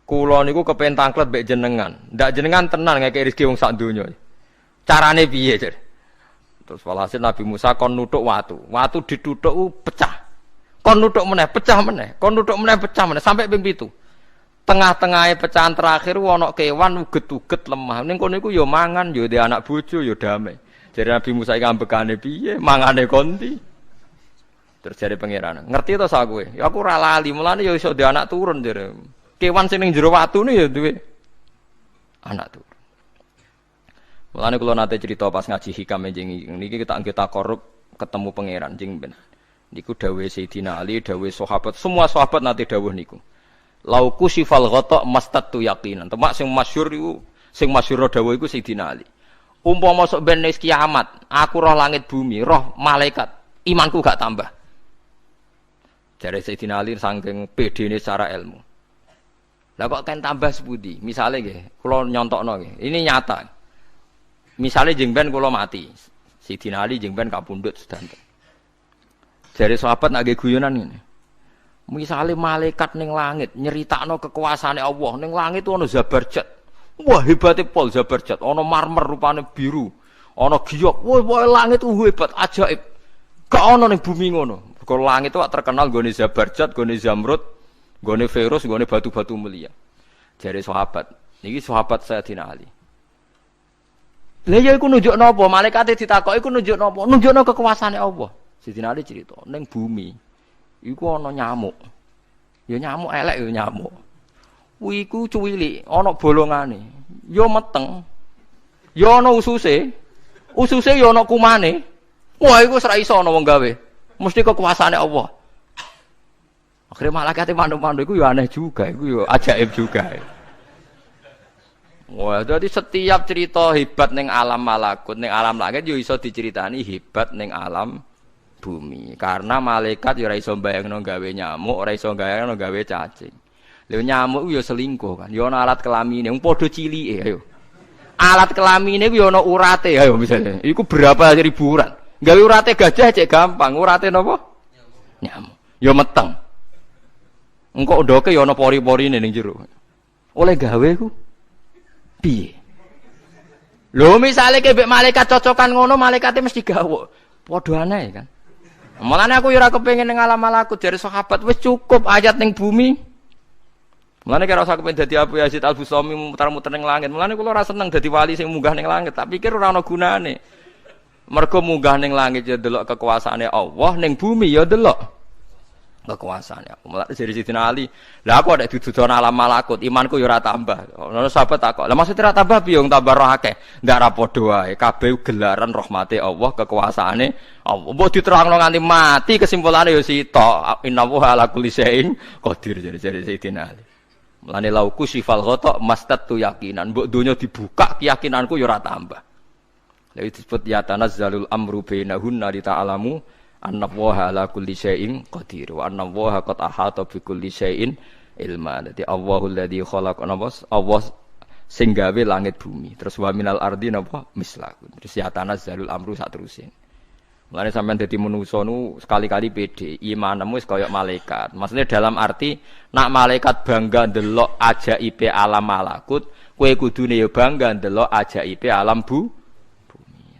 kula niku kepen tanglet mbek jenengan. Ndak jenengan tenan ngekek rezeki wong sak donya. Carane piye, Jar? Terus walhasil Nabi Musa kon nuthuk watu. Watu dituthuk pecah. Kon nuthuk meneh, pecah meneh. Kon nuthuk meneh, pecah meneh sampai ping 7. Tengah-tengahe pecahan terakhir ana kewan uget-uget lemah. Ning kono iku ya mangan, ya dhe anak bojo, ya damai. Jare Nabi Musa iki ambekane piye? Mangane konti. Terus jare pangeran, ngerti to sak kowe? Ya aku ora lali, mulane ya iso dhe anak turun jare. Kewan sing ning jero watune ya duwe anak turun. Mulane kula nate cerita pas ngaji hikam jeneng niki kita korup ketemu pangeran jeng ben. Niku dawuhe Sayyidina Ali, dawuhe sahabat, semua sahabat nate dawuh niku. Lauku sifal ghata mastatu yaqinan. Temak sing masyhur iku sing masyhur dawuh iku Sayyidina Ali. Umpama sok ben wis kiamat, aku roh langit bumi, roh malaikat, imanku gak tambah. Jare Sayyidina Ali saking pedene secara ilmu. Lah kok kan tambah sepundi? Misale nggih, kula nyontokno nggih. Ini nyata. Misale jeng ben kula mati. Sayyidina Ali jeng ben kapundhut sedanten. Jare sahabat nak nggih guyonan ngene. Misale malaikat ning langit nyeritakno kekuasaane Allah, ning langit ana Zabarjat. Wah, hebate pol Zabarjat, ana marmer rupane biru, ana giyok. Wah, langit hebat, ajaib. Gak ana ning bumi ngono. Kok langit itu terkenal gone Zabarjat, gone Zamrud, gone Virus, gone batu-batu mulia. Jare sahabat, niki sahabat Sayyidina Ali. Lah ya iku nunjukno apa? Malaikate ditakoki iku nunjukno apa? Nunjukno kekuasaane Allah. Sayyidina Ali cerita, ning bumi iku ana nyamuk. Ya nyamuk elek ya nyamuk. Kuwi iku cuwilik, ana bolongane. Ya meteng. Ya ana ususe. Ususe ya ana kumane. Wah, iku ora iso ana wong gawe. Mesti kekuasaane Allah. Akhire malaikate mandu-mandu iku ya aneh juga, iku ya ajaib juga. Wah, jadi setiap cerita hebat ning alam malakut, ning alam langit yo iso diceritani hebat ning alam bumi. Karena malaikat ya ora iso bayangno gawe nyamuk, ora iso bayangno gawe cacing. Lha nyamuk yo selingkuh kan. Yo ana alat kelamine, wong padha cilike ayo. Alat kelamine ku yo ana urate ayo misale. Iku berapa ribuan. Gawe urate gajah cek gampang, urate napa? Nyamuk. Yo meteng. Engko ndoke yo ana pori-porine ning jero. Oleh gawe ku piye? Lho misale kebek malaikat cocokan ngono, malaikate mesti gawok. Padha aneh kan. Mulane aku ya ora kepengin ning alam malakut jare sahabat wis cukup ayat ning bumi. Mulane kira usah kepen dadi Abu Yazid Al-Bustami muter-muter ning langit. Mulane kula ora seneng dadi wali sing munggah ning langit, tak pikir ora ana gunane. Mergo munggah ning langit ya delok kekuasaane Allah, ning bumi ya delok kekuasaane Allah. Mulane dari Sidina Ali, lah aku ada dituduh alam malakut, imanku ya ora tambah. Ono sahabat takok, lah maksud ora tambah piye wong tambah roh akeh? Ndak ra padha wae, kabeh gelaran rahmate Allah, kekuasaane Allah. Mbok diterangno nganti mati kesimpulane ya sitok. Innallaha ala kulli syai'in qadir dari Sidina Ali. Mulane lauku sifal ghata mastatu yakinan, mbok donya dibuka keyakinanku ya ora tambah. Lha disebut ya tanazzalul amru bainahunna li ta'lamu annallaha ala kulli syai'in qadir wa annallaha qad ahata bi kulli syai'in ilma. Dadi Allahul ladzi khalaqana Allah sing gawe langit bumi. Terus wa minal ardi napa mislakun. Terus ya tanazzalul amru sak terusé. Mulane sampean dadi manusa nu sekali-kali pede, imanmu wis kaya malaikat. Maksudnya dalam arti nak malaikat bangga ndelok ajaibe alam malakut, kowe kudune ya bangga ndelok ajaibe alam bumi.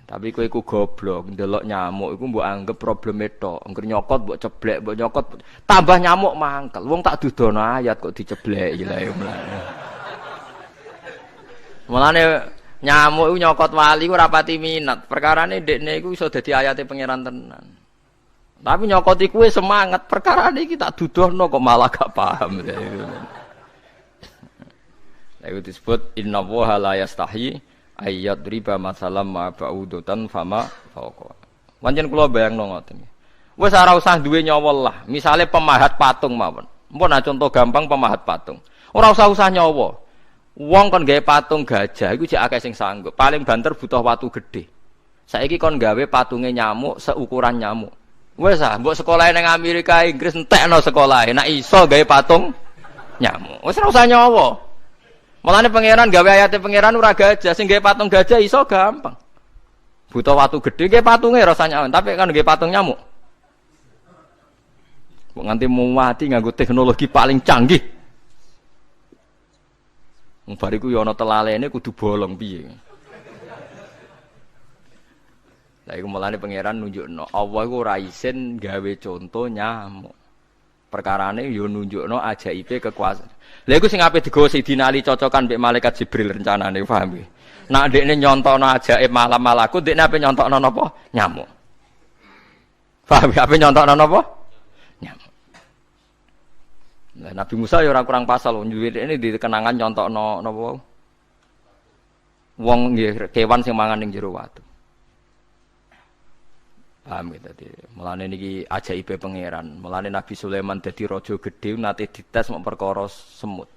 Tapi kowe iku goblok, ndelok nyamuk iku mbok anggap probleme tok. Engger nyokot mbok ceblek, mbok nyokot tambah nyamuk mangkel. Wong tak dudono ayat kok dicebleki lha ya mulane. Mulane nyamuk iku nyokot wali ora pati minat. Perkarane ndekne iku iso dadi ayate pangeran tenan. Tapi nyokoti kuwe semangat, perkarane iki tak dudohno kok malah gak paham. Lha iku disebut innallaha la yastahi ayat riba masalam ma ba'udutan fama fauqa. Pancen kula bayangno ngoten. Wis ora usah duwe nyawa lah. Misale pemahat patung mawon. Mpun contoh gampang pemahat patung. Ora usah nyawa. Wong kon gawe patung gajah iku jek akeh sing sanggup. Paling banter butuh watu gede. Saiki kon gawe patunge nyamuk seukuran nyamuk. Wis ah, mbok sekolahe ning Amerika Inggris entekno sekolahe. Nek iso gawe patung nyamuk. Wis ora usah nyawa. Mulane pangeran gawe ayate pangeran ora gajah, sing gawe patung gajah iso gampang. Butuh watu gede gawe patunge rasanya, tapi kan gawe patung nyamuk. Kok nganti mati nganggo teknologi paling canggih. Bariku ya ana telalene kudu bolong piye. Lah iku mulane pangeran nunjukno Allah iku ora isin gawe conto nyamuk. Perkarane yo nunjukno ajaibe kekuasaan. Lha iku sing ape digawa Sidina Ali cocokan mbek malaikat Jibril rencanane paham nggih. Nak ndekne nyontokno ajaib malam malaku, ndekne ape nyontokno napa? Nyamuk. Paham ya ape nyontokno napa? Nyamuk. Nah, Nabi Musa ya ora kurang pasal ini di kenangan nyontokno napa? Wong nggih kewan sing mangan ning jero watu. Paham gitu tadi. Mulane niki ajaibe pangeran. Mulane Nabi Sulaiman dadi raja gedhe nate dites mok perkara semut.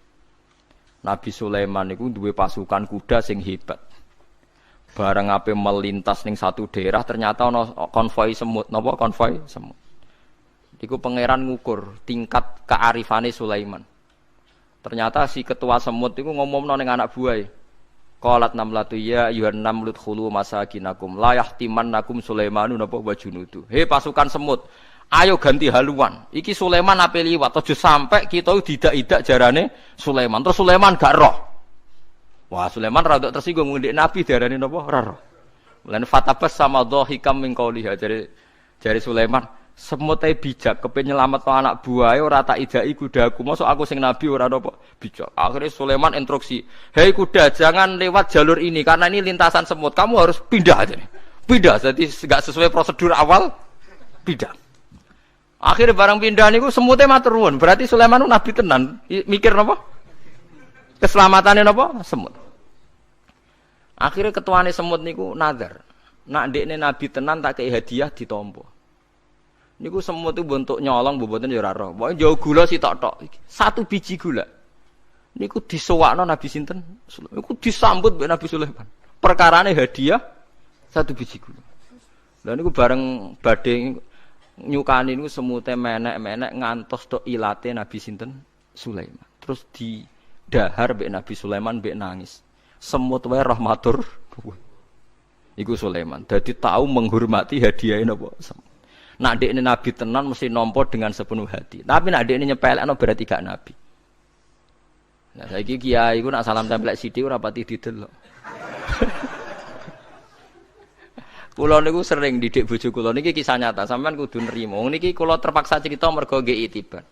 Nabi Sulaiman niku duwe pasukan kuda sing hebat. Bareng ape melintas ning satu daerah ternyata ana konvoi semut. Napa konvoi semut? Iku pangeran ngukur tingkat kearifane Sulaiman. Ternyata si ketua semut iku ngomongno ning anak buahe. Qalat namlatu ya ayyuhan namlut khulu masakinakum la yahtimannakum Sulaimanu napa wajunudu. He pasukan semut, ayo ganti haluan. Iki Sulaiman ape liwat aja sampai kita didak-idak jarane Sulaiman. Terus Sulaiman gak roh. Wah, Sulaiman rada tersinggung ngendek Nabi diarani napa ora roh. Lan fatabas sama dhahikam min qauliha jare Sulaiman, semut ae bijak kepen nyelametno anak buahe ora tak idaki kudaku. Mosok aku sing nabi ora napa bijak. Akhirnya Sulaiman instruksi, "Hei kuda, jangan lewat jalur ini karena ini lintasan semut. Kamu harus pindah aja nih." Pindah, jadi enggak sesuai prosedur awal, pindah. Akhirnya barang pindah niku semute matur nuwun. Berarti Sulaiman nabi tenan. Mikir napa? Keselamataane napa? Semut. Akhirnya ketuane semut niku nazar. Nak ndekne nabi tenan tak kei hadiah ditampa. Niku semut itu bentuk nyolong mboten ya ora roh. Pokoke jauh gula sitok-tok. Satu biji gula. Niku disowakno Nabi sinten? Niku disambut mbek Nabi Sulaiman. Perkarane hadiah satu biji gula. Lah niku bareng badhe nyukani niku semute menek-menek ngantos tok ilate Nabi sinten? Sulaiman. Terus didahar mbek Nabi Sulaiman mbek nangis. Semut wae rahmatur. Iku Sulaiman. Dadi tahu menghormati hadiah napa? Nak dekne nabi tenan mesti nampa dengan sepenuh hati. Tapi nak dekne nyepelekno berarti gak nabi. Nah saiki kiai iku nak salam tempel sithik ora pati didelok. Kula niku sering didik bojo kula niki kisah nyata, sampean kudu nrimo. Niki kula terpaksa cerita mergo nggih itibar.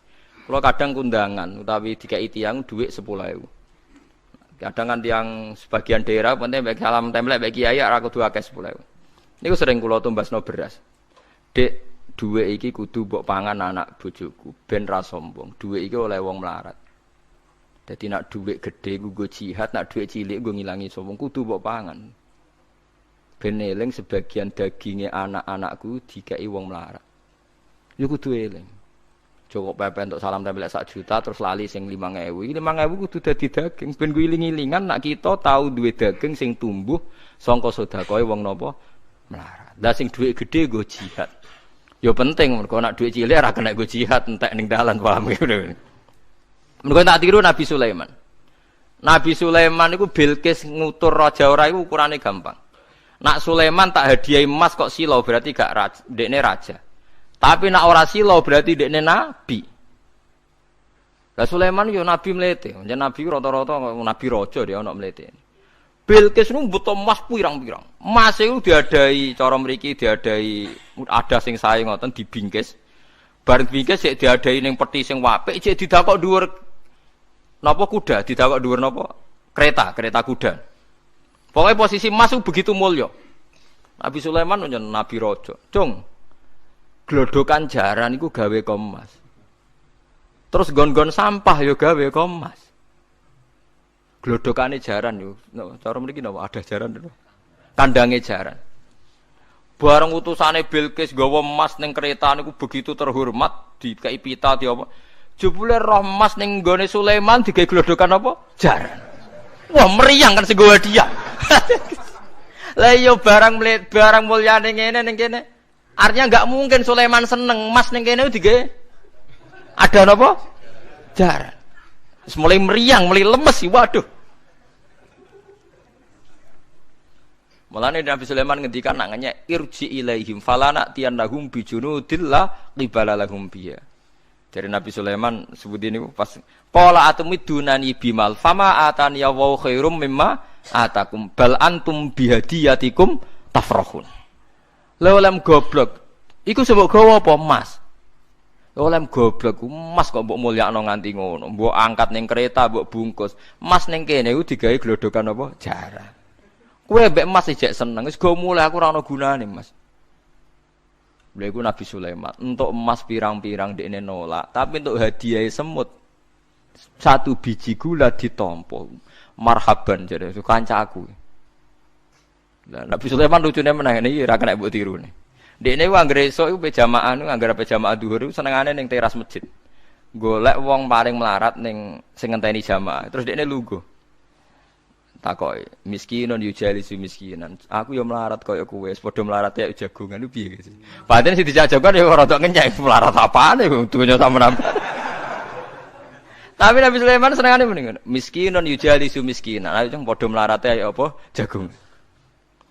Kalau kadang kundangan utawi dikai tiyang dhuwit 10.000. Kadang kan tiyang sebagian daerah penting bagi salam template bagi kiai ora kudu akeh 10.000. Niku sering kula tumbasno beras. Dek, dhuwit iki kudu mbok pangan anak bojoku ben ra sombong. Dhuwit iki oleh wong melarat. Dadi nak dhuwit gedhe nggo jihad, nak dhuwit cilik nggo ngilangi sombong kudu mbok pangan. Ben eling sebagian daginge anak-anakku dikai wong melarat. Yo kudu eling. Cukup pepe untuk salam tempel 1 juta terus lali sing 5.000. 5.000 kudu dadi daging ben guling-gilingan nak kita tahu duwe daging sing tumbuh sangka sedekahe wong napa melarat. Lah sing dhuwit gedhe nggo jihad. Ya penting mergo nak dhuwit cilik ora kena nggo jihad entek ning dalan paham ngene. Mergo tak tiru Nabi Sulaiman. Nabi Sulaiman iku Bilqis ngutur raja ora iku ukurane gampang. Nak Sulaiman tak hadiahi emas kok silau berarti gak ndekne raja. Tapi nak ora silau berarti dekne nabi. Lah Sulaiman yo nabi mlete. Yen nabi rata-rata nabi raja dia ana mlete. Bilqis nu butuh emas pirang-pirang. Emas iku diadai cara mriki diadai ada sing sae ngoten dibingkis. Bar bingkis sik diadai ning peti sing apik sik didakok dhuwur napa kuda, didakok dhuwur napa kereta kuda. Pokoknya posisi emas itu begitu mulya. Nabi Sulaiman nyen nabi raja. Cung glodokan jaran iku gawe emas. Terus gon-gon sampah yo gawe emas. Glodokane jaran yo. Cara mriki napa ada jaran lho. Kandange jaran. Bareng utusane Bilqis gawa emas ning kereta niku begitu terhormat dikai pita di apa. Jebule roh emas ning gone Sulaiman digawe glodokan apa? Jaran. Wah meriang kan sing gawe dia. Lah yo barang mulyane ngene ning kene. Artinya enggak mungkin Sulaiman seneng emas ning kene digawe ada napa? Jaran. Wis mulai meriang, mulai lemes sih waduh. Mulane Nabi Sulaiman ngendikan nak ngenyek irji ilaihim falana tiyannahum bijunudillah qibala lahum biya. Dari Nabi Sulaiman sebut ini pas qala atumidunani bimal fama atani ya wa khairum mimma atakum bal antum bihadiyatikum tafrahun. Lelem goblok. Iku sebab gawa apa emas? Lelem goblok emas kok mbok mulyakno nganti ngono. Mbok angkat ning kereta, mbok bungkus. Emas ning kene iku digawe glodokan apa? Jaran. Kowe mbek emas ijek seneng, wis go mulai aku ora ana gunane, Mas. Lha iku Nabi Sulaiman, entuk emas pirang-pirang dekne nolak, tapi untuk hadiah semut 1 biji gula ditampa. Marhaban jare kancaku. Lah Nabi Sulaiman lucune meneh iki ora kena mbok tirune. Dekne ku anggere esuk iku pe jamaah nu anggere pe jamaah dhuwur iku senengane ning teras masjid. Golek wong paling melarat ning sing ngenteni jamaah. Terus dekne lungguh. Takoki, miskinun yujalisu miskinan. Aku yo melarat kaya kowe, padha melarat ya jagongan ku piye gitu. Padahal sing dijajokan yo ora tok ngenyek melarat apane dunya sampean. Tapi Nabi Sulaiman senengane mendingan miskinun yujalisu miskinan. Ayo padha melarat ya apa jagung.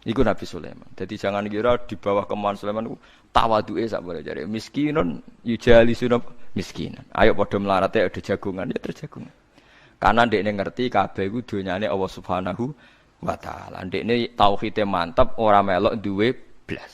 Iku Nabi Sulaiman. Jadi jangan kira di bawah kemauan Sulaiman ku tawaduke sak boleh jare. Miskinun yujalisu miskinan. Ayo padha melarat ya ada jagungan ya terjagungan. Karena ndekne ngerti kabeh iku donyane Allah Subhanahu wa taala. Ndekne tauhide mantep ora melok duwe blas.